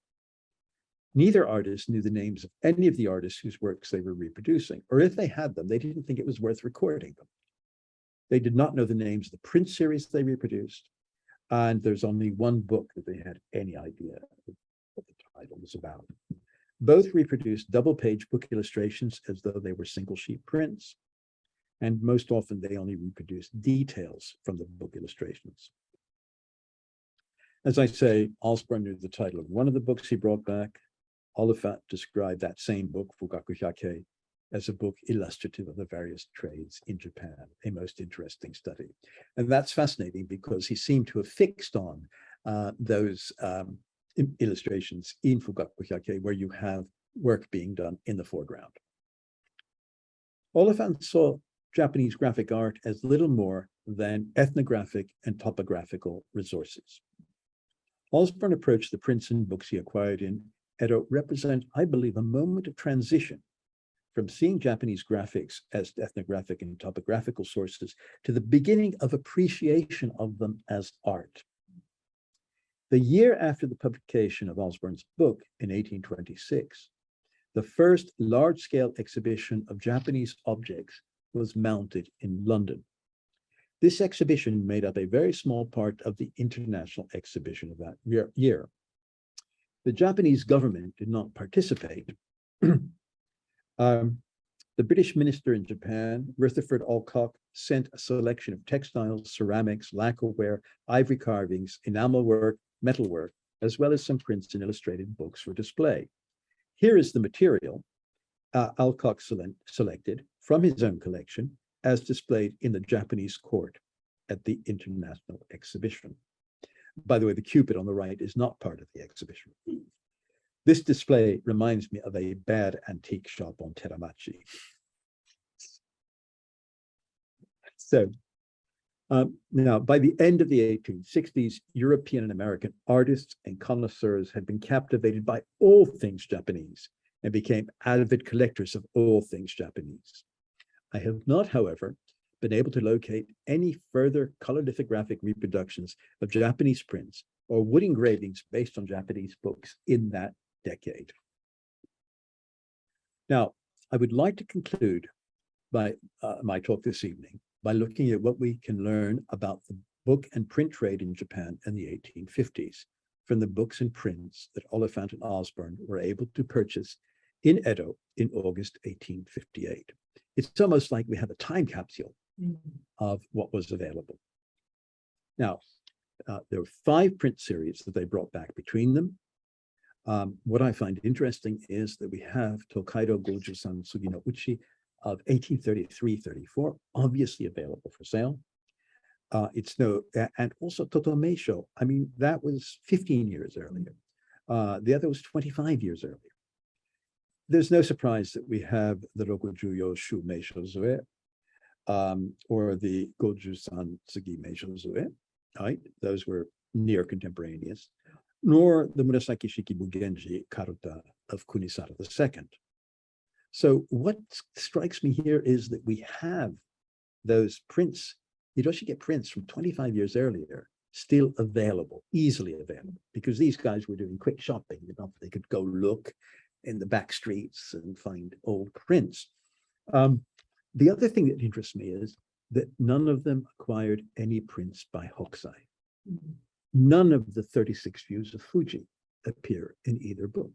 Neither artist knew the names of any of the artists whose works they were reproducing, or if they had them, they didn't think it was worth recording them. They did not know the names of the print series they reproduced, and there's only one book that they had any idea what the title was about. Both reproduced double-page book illustrations as though they were single-sheet prints, and most often they only reproduced details from the book illustrations. As I say, Osborne knew the title of one of the books he brought back. Oliphant described that same book, Fugaku Hyakei, as a book illustrative of the various trades in Japan, a most interesting study. And that's fascinating because he seemed to have fixed on those illustrations in Fugaku Hyakei, where you have work being done in the foreground. Oliphant saw Japanese graphic art as little more than ethnographic and topographical resources. Osborne approached the prints and books he acquired in Edo represent, I believe, a moment of transition from seeing Japanese graphics as ethnographic and topographical sources to the beginning of appreciation of them as art. The year after the publication of Osborne's book in 1826, the first large-scale exhibition of Japanese objects was mounted in London. This exhibition made up a very small part of the international exhibition of that year. The Japanese government did not participate. The British minister in Japan, Rutherford Alcock, sent a selection of textiles, ceramics, lacquerware, ivory carvings, enamel work, metalwork, as well as some prints and illustrated books for display. Here is the material Alcock selected from his own collection as displayed in the Japanese court at the international exhibition. By the way, the Cupid on the right is not part of the exhibition. This display reminds me of a bad antique shop on Teramachi. So now, by the end of the 1860s, European and American artists and connoisseurs had been captivated by all things Japanese and became avid collectors of all things Japanese. I have not, however, been able to locate any further color lithographic reproductions of Japanese prints or wood engravings based on Japanese books in that decade. Now, I would like to conclude my talk this evening by looking at what we can learn about the book and print trade in Japan in the 1850s from the books and prints that Oliphant and Osborne were able to purchase in Edo in August 1858. It's almost like we have a time capsule of what was available. Now, there were 5 print series that they brought back between them. What I find interesting is that we have Tokaido Goju-san Sugi no Uchi of 1833-34, obviously available for sale. And also Totomeisho, I mean, that was 15 years earlier. The other was 25 years earlier. There's no surprise that we have the Rokujuyo Shu Meisho Zue, or the Goju-san Sugi Meisho Zue, right? Those were near contemporaneous, nor the Murasaki Shikibu Genji Karuta of Kunisara II. So what strikes me here is that we have those prints, Hiroshige prints from 25 years earlier, still available, easily available, because these guys were doing quick shopping. You know, they could go look, in the back streets and find old prints. The other thing that interests me is that none of them acquired any prints by Hokusai. None of the 36 views of Fuji appear in either book.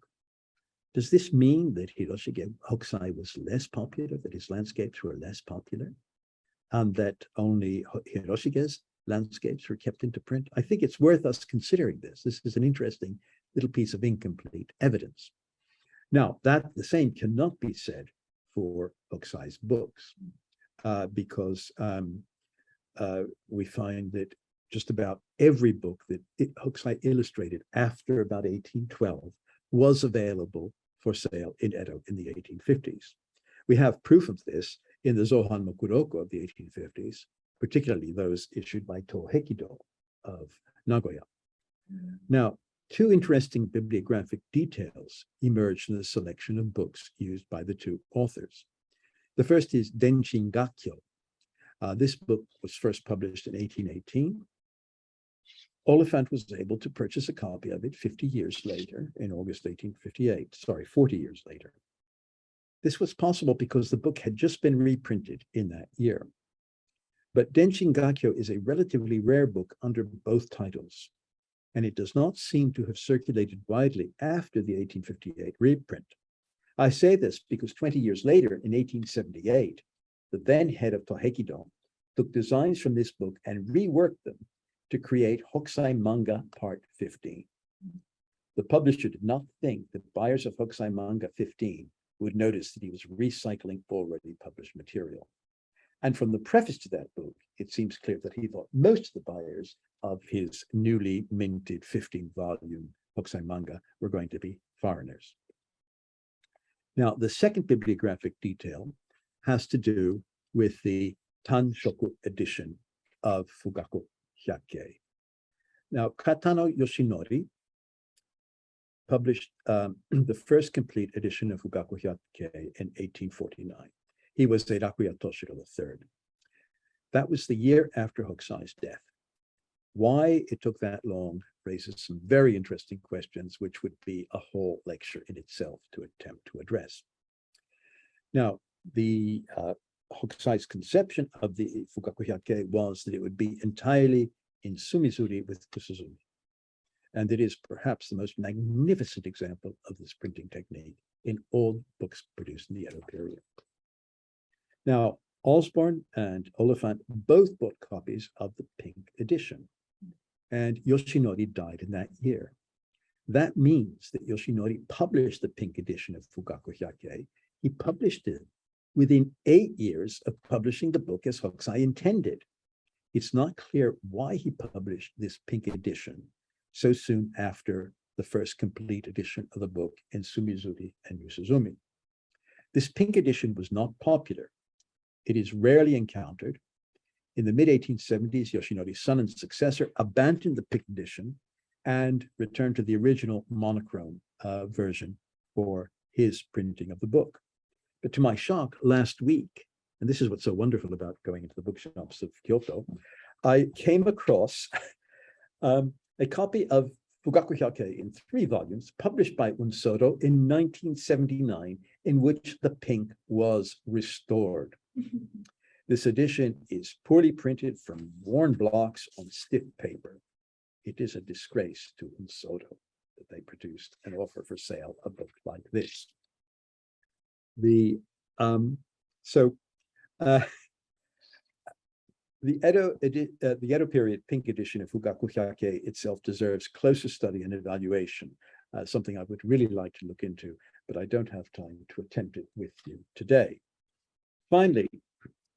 Does this mean that Hiroshige Hokusai was less popular, that his landscapes were less popular, and that only Hiroshige's landscapes were kept into print? I think it's worth us considering this. This is an interesting little piece of incomplete evidence. Now, that the same cannot be said for Hokusai's books, because we find that just about every book that Hokusai illustrated after about 1812 was available for sale in Edo in the 1850s. We have proof of this in the Zohan Mokuroko of the 1850s, particularly those issued by Tohekido of Nagoya. Now, two interesting bibliographic details emerge from the selection of books used by the two authors. The first is Denshin Gakkyo. This book was first published in 1818. Oliphant was able to purchase a copy of it 50 years later, in August 1858, 40 years later. This was possible because the book had just been reprinted in that year. But Denshin Gakkyo is a relatively rare book under both titles, and it does not seem to have circulated widely after the 1858 reprint. I say this because 20 years later, in 1878, the then head of Tohekido took designs from this book and reworked them to create Hokusai Manga Part 15. The publisher did not think that buyers of Hokusai Manga 15 would notice that he was recycling already published material. And from the preface to that book, it seems clear that he thought most of the buyers of his newly minted 15-volume Hokusai Manga were going to be foreigners. Now, the second bibliographic detail has to do with the Tanshoku edition of Fugaku Hyakei. Now, Katano Yoshinori published the first complete edition of Fugaku Hyakei in 1849. He was Eirakuya Toshiro III. That was the year after Hokusai's death. Why it took that long raises some very interesting questions, which would be a whole lecture in itself to attempt to address. Now, the Hokusai's conception of the Fugaku Hyakei was that it would be entirely in sumizuri with kusuzumi. And it is perhaps the most magnificent example of this printing technique in all books produced in the Edo period. Now, Osborne and Oliphant both bought copies of the pink edition, and Yoshinori died in that year. That means that Yoshinori published the pink edition of Fugaku Hyakei. He published it within 8 years of publishing the book as Hokusai intended. It's not clear why he published this pink edition so soon after the first complete edition of the book in Sumizuri and Yusuzumi. This pink edition was not popular. It is rarely encountered. In the mid-1870s, Yoshinori's son and successor abandoned the pink edition and returned to the original monochrome version for his printing of the book. But to my shock, last week, and this is what's so wonderful about going into the bookshops of Kyoto, I came across a copy of Fugaku Hyakei in 3 volumes, published by Unsoro in 1979, in which the pink was restored. This edition is poorly printed from worn blocks on stiff paper. It is a disgrace to Unsoro that they produced and offer for sale a book like this. The Edo period pink edition of Fugaku Hyakei itself deserves closer study and evaluation, something I would really like to look into, but I don't have time to attempt it with you today. Finally,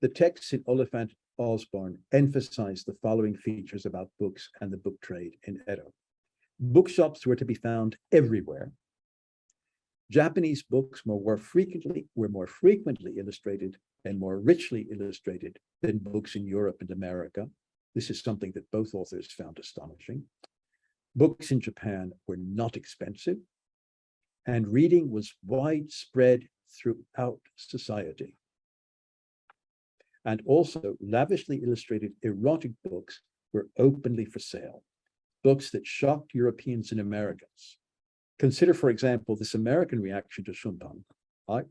the texts in Oliphant Osborne emphasize the following features about books and the book trade in Edo. Bookshops were to be found everywhere. Japanese books were more frequently illustrated and more richly illustrated than books in Europe and America. This is something that both authors found astonishing. Books in Japan were not expensive, and reading was widespread throughout society. And also, lavishly illustrated erotic books were openly for sale, books that shocked Europeans and Americans. Consider, for example, this American reaction to Shunpan, right?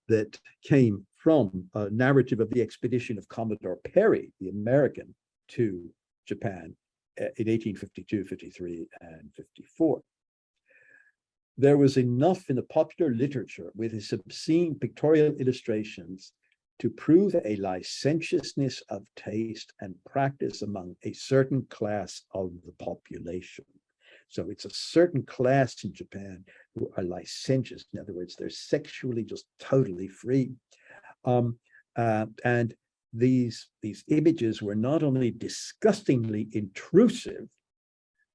That came from a narrative of the expedition of Commodore Perry, the American, to Japan in 1852, 53, and 54. There was enough in the popular literature with its obscene pictorial illustrations to prove a licentiousness of taste and practice among a certain class of the population. So it's a certain class in Japan who are licentious. In other words, they're sexually just totally free. And these images were not only disgustingly intrusive,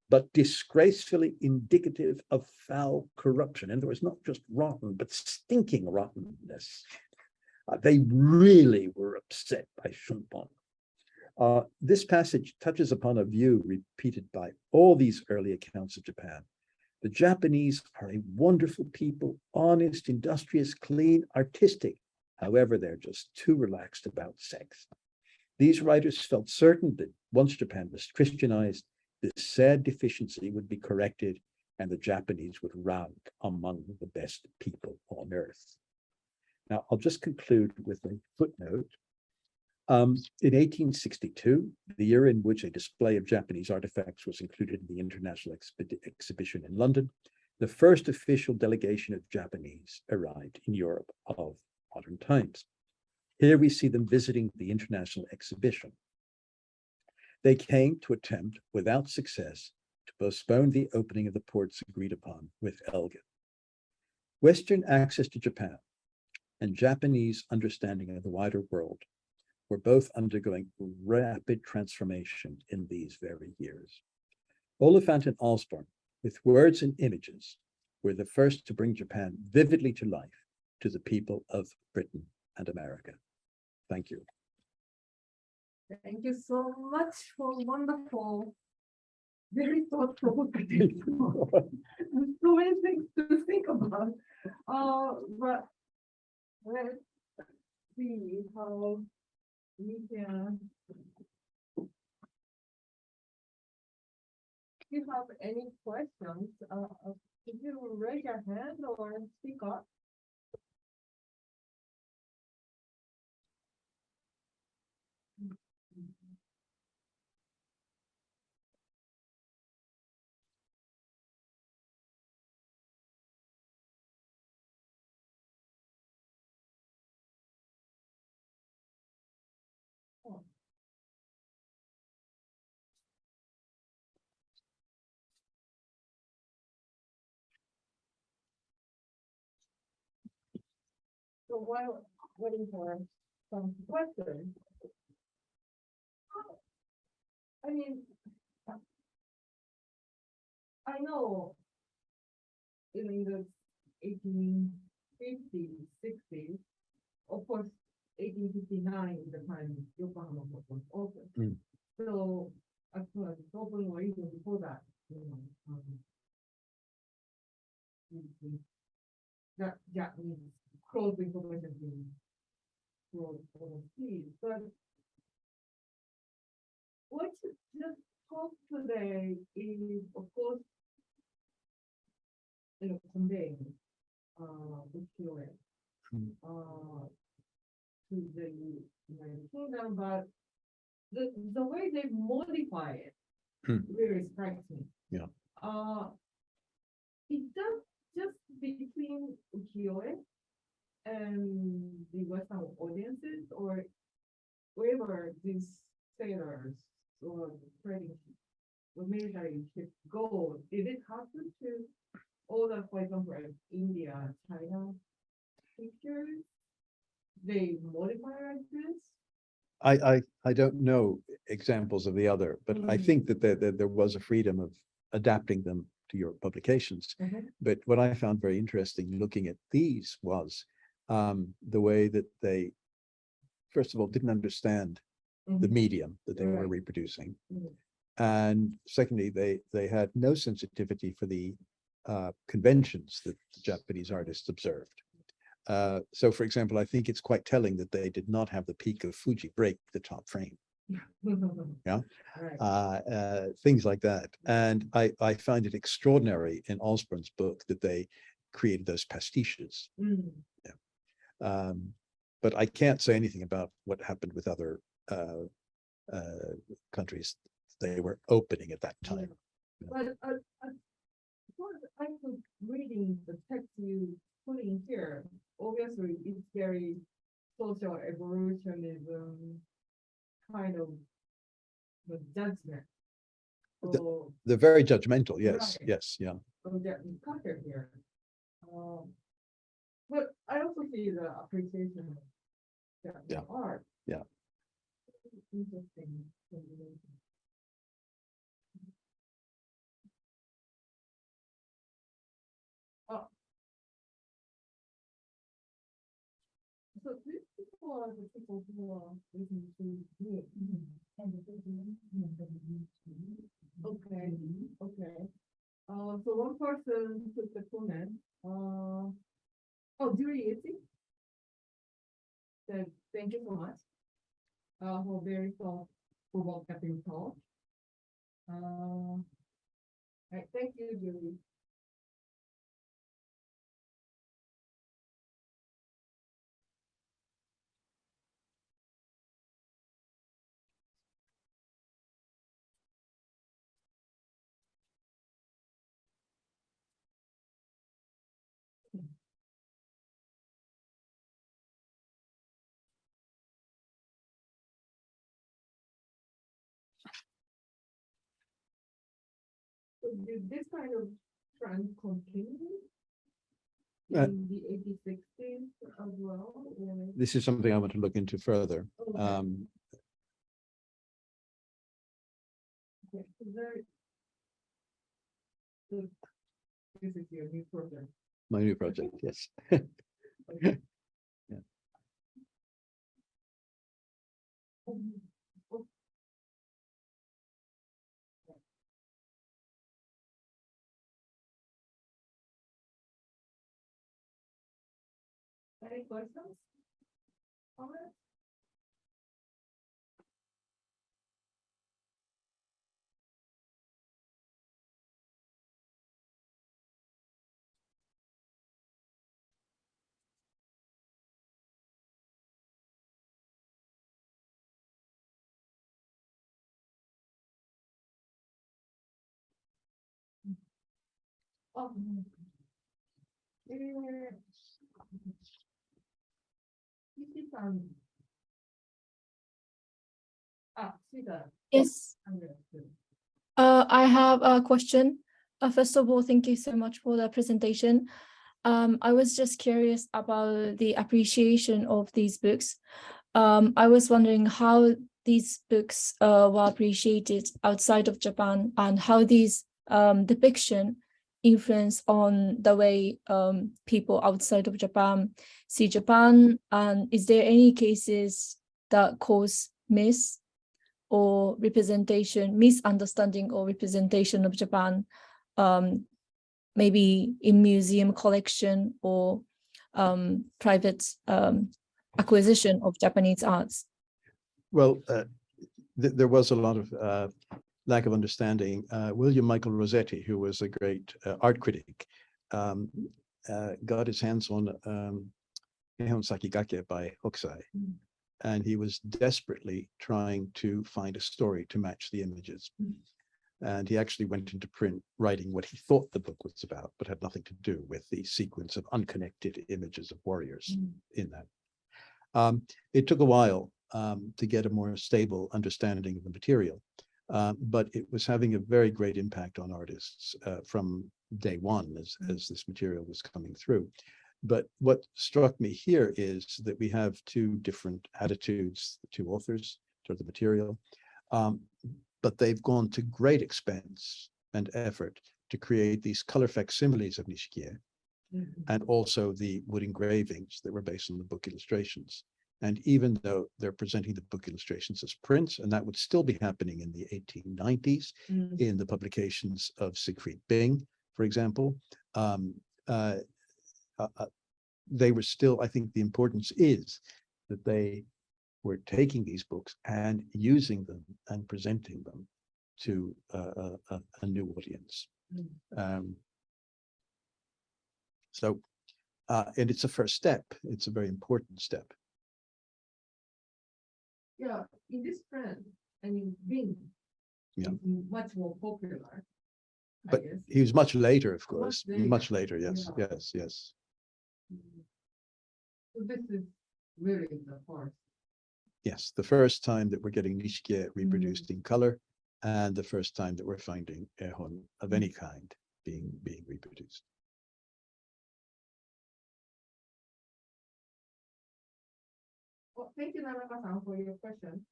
but disgracefully indicative of foul corruption. In other words, not just rotten, but stinking rottenness. They really were upset by Shunpan. This passage touches upon a view repeated by all these early accounts of Japan. The Japanese are a wonderful people, honest, industrious, clean, artistic. However, they're just too relaxed about sex. These writers felt certain that once Japan was Christianized, this sad deficiency would be corrected and the Japanese would rank among the best people on earth. Now, I'll just conclude with a footnote. In 1862, the year in which a display of Japanese artifacts was included in the International Exhibition in London, the first official delegation of Japanese arrived in Europe of modern times. Here we see them visiting the International Exhibition. They came to attempt, without success, to postpone the opening of the ports agreed upon with Elgin. Western access to Japan and Japanese understanding of the wider world were both undergoing rapid transformation in these very years. Oliphant and Osborne, with words and images, were the first to bring Japan vividly to life to the people of Britain and America. Thank you. Thank you so much for wonderful, very thought-provoking. So many things to think about. But let's see how we can. If you have any questions, could you raise your hand or speak up? So while waiting for some questions, I mean, I know in the 1850s, 60s, of course, 1859 is the time Yokohama Port was opened. Mm. So, as soon as it's open, or even before that, that Japanese close information being brought overseas. But what you just talked today is, of course, conveying ukiyo-e to the United Kingdom, but the way they modify it really strikes me. Yeah. It does just between ukiyo-e and the Western audiences, or wherever these sailors or trading or military ships go, did it happen to all the, for example, India, China pictures? They modify like this? I don't know examples of the other, but I think that there was a freedom of adapting them to your publications. But what I found very interesting looking at these was the way that they, first of all, didn't understand the medium that they were reproducing. And secondly, they had no sensitivity for the conventions that the Japanese artists observed. So, for example, I think it's quite telling that they did not have the peak of Fuji break the top frame. Yeah. Right. Things like that. And I find it extraordinary in Osborne's book that they created those pastiches. Mm. But I can't say anything about what happened with other countries they were opening at that time. But as far as I was reading the text you put in here, obviously it's very social evolutionism kind of the judgment. So, They're very judgmental. Yes, Right. yes, yeah. so that we conquer here. But I also see the appreciation of Japanese Yeah. art. Yeah. Interesting combination. Oh. So these people are the people who are listening to me. Okay, okay. So one person took the comment, Julie Itzy. Said, thank you so much, for very provocative talk. Right, thank you, Julie. So did this kind of trend continue in the 80s, 60s as well? Or- This is something I want to look into further. Okay. Okay, so this is your new program. My new project, yes. Okay. Yeah. Oh, any questions? Comments? Oh. Ishi-san. Shida. Yes, Understood. I have a question. First of all, thank you so much for the presentation. I was just curious about the appreciation of these books. I was wondering how these books were appreciated outside of Japan and how these depiction influence on the way people outside of Japan see Japan. And is there any cases that cause or misunderstanding or representation of Japan, maybe in museum collection or private acquisition of Japanese arts? Well, there was a lot of lack of understanding. William Michael Rossetti, who was a great art critic, got his hands on Nihon Sakigake by Hokusai. And he was desperately trying to find a story to match the images. And he actually went into print writing what he thought the book was about, but had nothing to do with the sequence of unconnected images of warriors in that. It took a while to get a more stable understanding of the material, but it was having a very great impact on artists from day one as this material was coming through. But what struck me here is that we have two different attitudes, the two authors toward the material, but they've gone to great expense and effort to create these color facsimiles of Nishikie, and also the wood engravings that were based on the book illustrations. And even though they're presenting the book illustrations as prints, and that would still be happening in the 1890s in the publications of Siegfried Bing, for example, they were still, I think the importance is that they were taking these books and using them and presenting them to a new audience. And it's a first step. It's a very important step. Yeah, in this trend, I mean, Bing Yeah. is much more popular. I But guess. he was much later, of course, much later. later. Yes, Yeah. yes. So this is really the first. Yes, the first time that we're getting Nishikie reproduced in color, and the first time that we're finding ehon of any kind being reproduced. Well, thank you, Nanaka-san, for your question.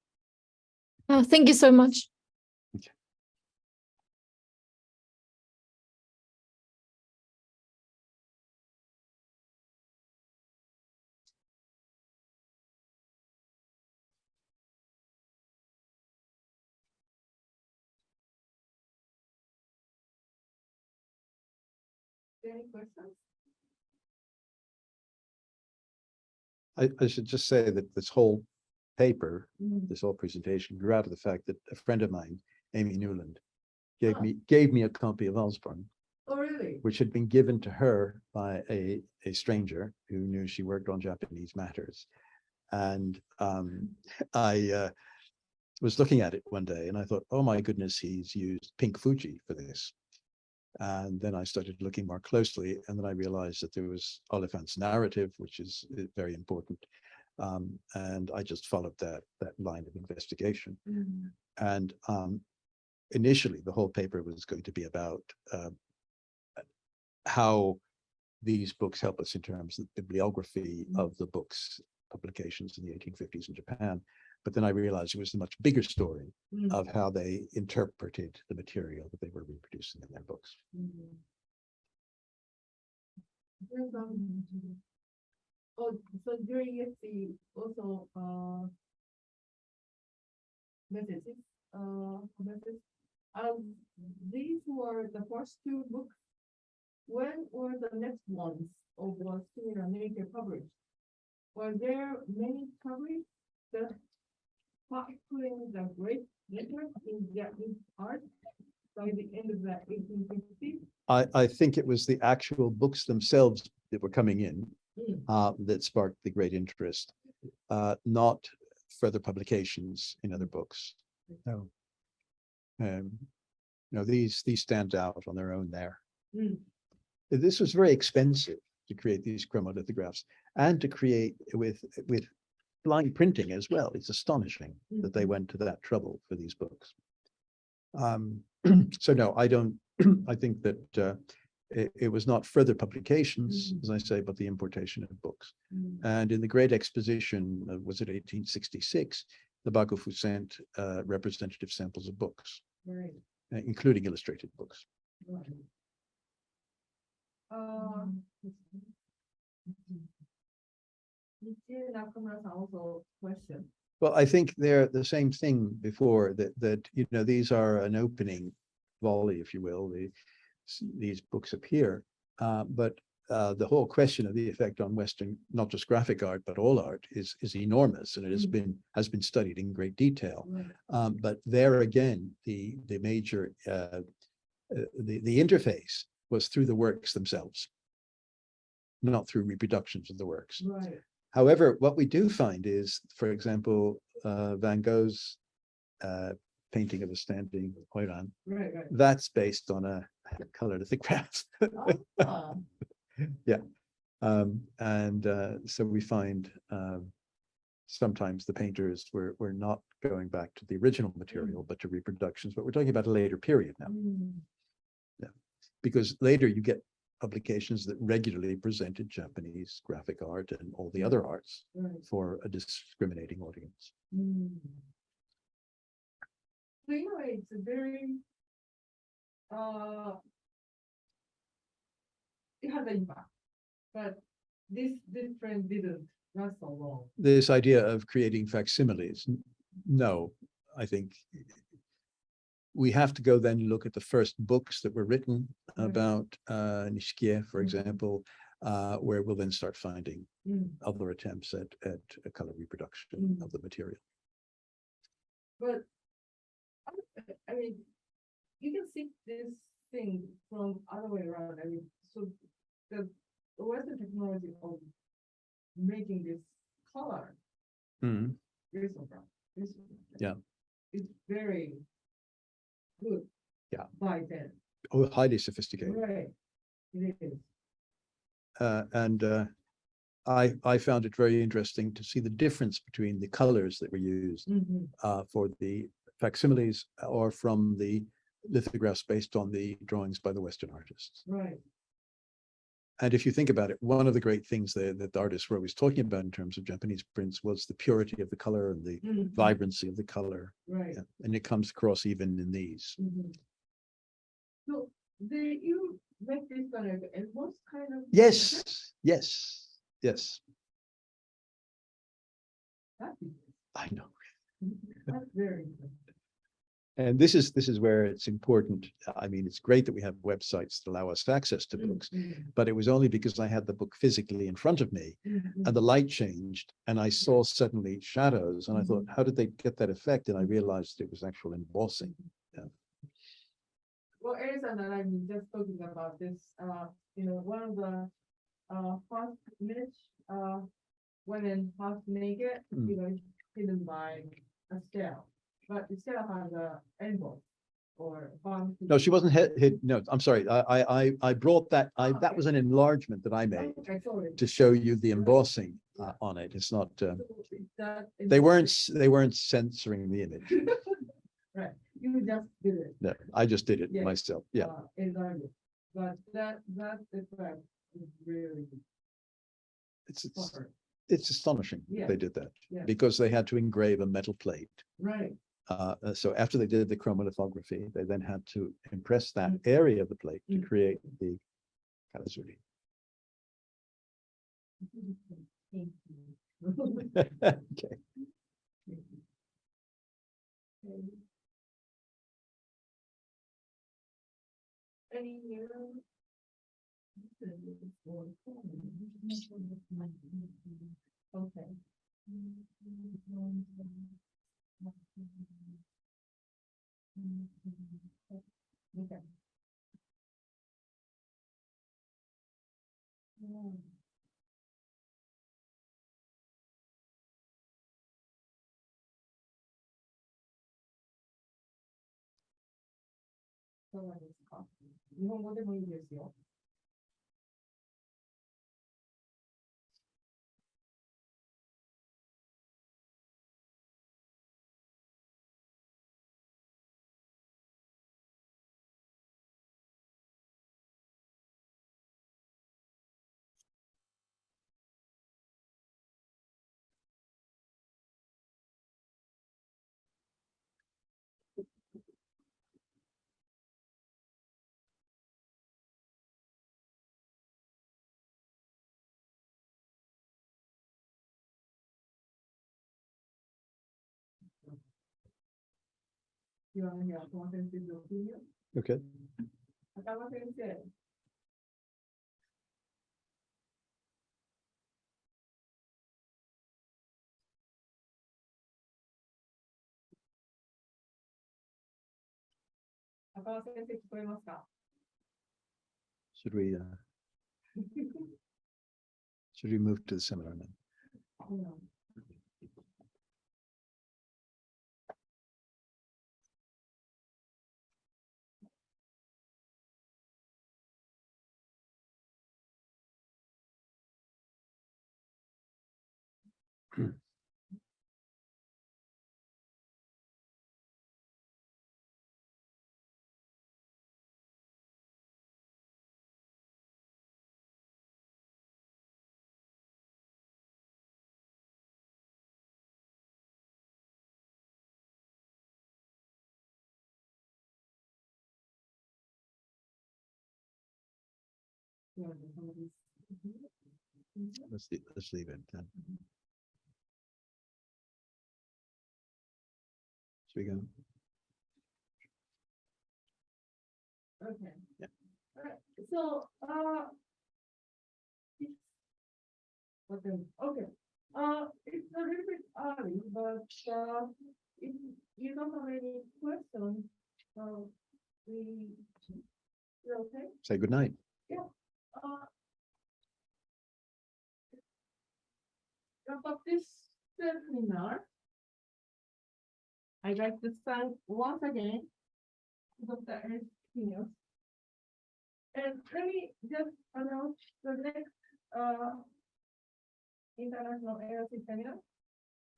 Thank you so much. Okay. Any questions? I should just say that this whole paper, this whole presentation grew out of the fact that a friend of mine, Amy Newland, gave me a copy of Osborne, Oh, really? which had been given to her by a stranger who knew she worked on Japanese matters. And I was looking at it one day and I thought, oh my goodness, he's used Pink Fuji for this. And then I started looking more closely, and then I realized that there was Oliphant's narrative, which is very important. And I just followed that line of investigation. And initially, the whole paper was going to be about how these books help us in terms of the bibliography of the books, publications in the 1850s in Japan. But then I realized it was a much bigger story of how they interpreted the material that they were reproducing in their books. Oh, so during ESC also messages. These were the first two books. When were the next ones of the similar nature published? Were there many coverage that particularly the great letters in Japanese art by the end of the 1850s? I think it was the actual books themselves that were coming in that sparked the great interest, not further publications in other books. No. No, these stand out on their own there. This was very expensive to create these chromolithographs and to create with blind printing as well. It's astonishing that they went to that trouble for these books. So no, I don't. I think that it was not further publications, as I say, but the importation of books. And in the Great Exposition, was it 1866, the Bakufu sent representative samples of books, Right. Including illustrated books. Right. Nakamura-san also question. Well, I think they're the same thing before that you know, these are an opening volley, if you will. These books appear, but the whole question of the effect on Western, not just graphic art, but all art is enormous, and it has been studied in great detail. Right. But there again, the major the interface was through the works themselves, not through reproductions of the works. Right. However, what we do find is, for example, Van Gogh's painting of a standing Hoiran, Right. that's based on a color lithograph. Ah. Yeah. So we find sometimes the painters were not going back to the original material, but to reproductions, but we're talking about a later period now. Yeah. Because later you get publications that regularly presented Japanese graphic art and all the other arts for a discriminating audience. So in a way, it's a very it has an impact, but this trend didn't last so long. This idea of creating facsimiles, no, I think we have to go then look at the first books that were written about Nishikie, for example, where we'll then start finding Mm. other attempts at a color reproduction Mm. of the material. But I mean, you can see this thing from other way around. I mean, so the Western technology of making this color Yeah. It's very good. Yeah. By then. Oh, highly sophisticated. Right. It is. And I found it very interesting to see the difference between the colors that were used Mhm. for the facsimiles or from the lithographs based on the drawings by the Western artists. Right. And if you think about it, one of the great things that the artists were always talking about in terms of Japanese prints was the purity of the color and the Mhm. vibrancy of the color. Right. Yeah, and it comes across even in these. Mhm. So you make this kind of emboss kind of. Yes, yes, yes, That's I know. That's very interesting. And this is where it's important. I mean, it's great that we have websites that allow us access to books, Mhm. but it was only because I had the book physically in front of me Mhm. and the light changed and I saw suddenly shadows and I thought, how did they get that effect? And I realized it was actual embossing. Well, Erison and I'm just talking about this, one of the, first image, women half naked, hidden by a scale, but the scale has a emboss or bump. No, she wasn't hit. No, I'm sorry. I brought that. That was an enlargement that I made Okay, sorry. to show you the embossing on it. It's not. So is that- They weren't censoring the image. Right, you just did it. No, I just did it Yeah. myself. Yeah. Enlarged. But that effect is really. It's Far. it's astonishing Yeah. they did that Yeah. because they had to engrave a metal plate. Right. So after they did the chromolithography, they then had to impress that area of the plate to create the karazuri. Thank you. Okay. Any new? Okay. Okay.そうなんですか。日本語でもいいですよ。You want to hear Akama Sensei's opinion? Okay. Akama Sensei. Akama Sensei 聞こえますか？ Should we move to the seminar now? うんLet's leave it then. Should we go? Okay. Yeah. All right. So, Okay, it's a little bit early, but, if you don't have any questions, we, you okay? Say goodnight. Uh, Wrap up this seminar. I'd like to thank once again Dr. Ernst Quiñones. And let me just announce the next International ALC seminar.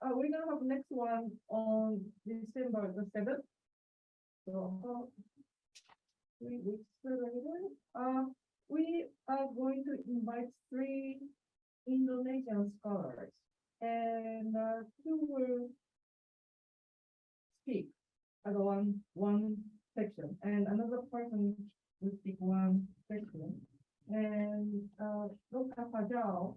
We're gonna have next one on December the 7th. So 3 weeks later, we are going to invite 3 Indonesian scholars, and 2 will speak at one section, and another person will speak one section. And Dr. Fajal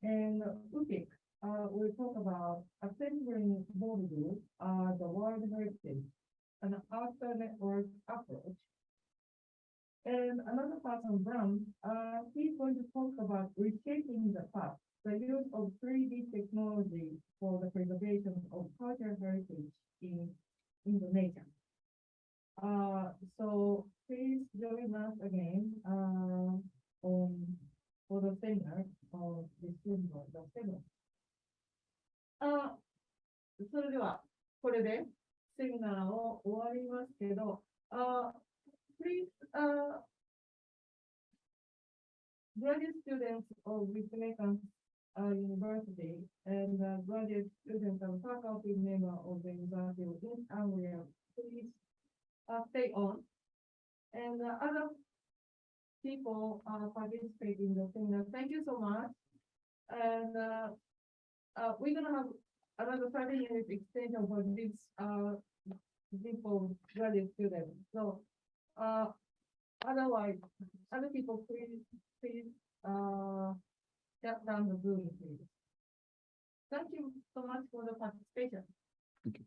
and Upik will talk about assembling Bollywood, the world heritage, an after network approach. And another person, Bram, he's going to talk about reshaping the past, the use of 3D technology for the preservation of cultural heritage in Indonesia. So please join us again for the seminar of December the 7th. それでは、これでセミナーを終わりますけど、please, graduate students of Witmekan University and graduate students and faculty member of the University of East Anglia, please stay on. And other people participate in the seminar. Thank you so much. And we're gonna have another 30-minute extension for this people graduate students. So otherwise, other people, please shut down the Zoom, please. Thank you so much for the participation. Thank you.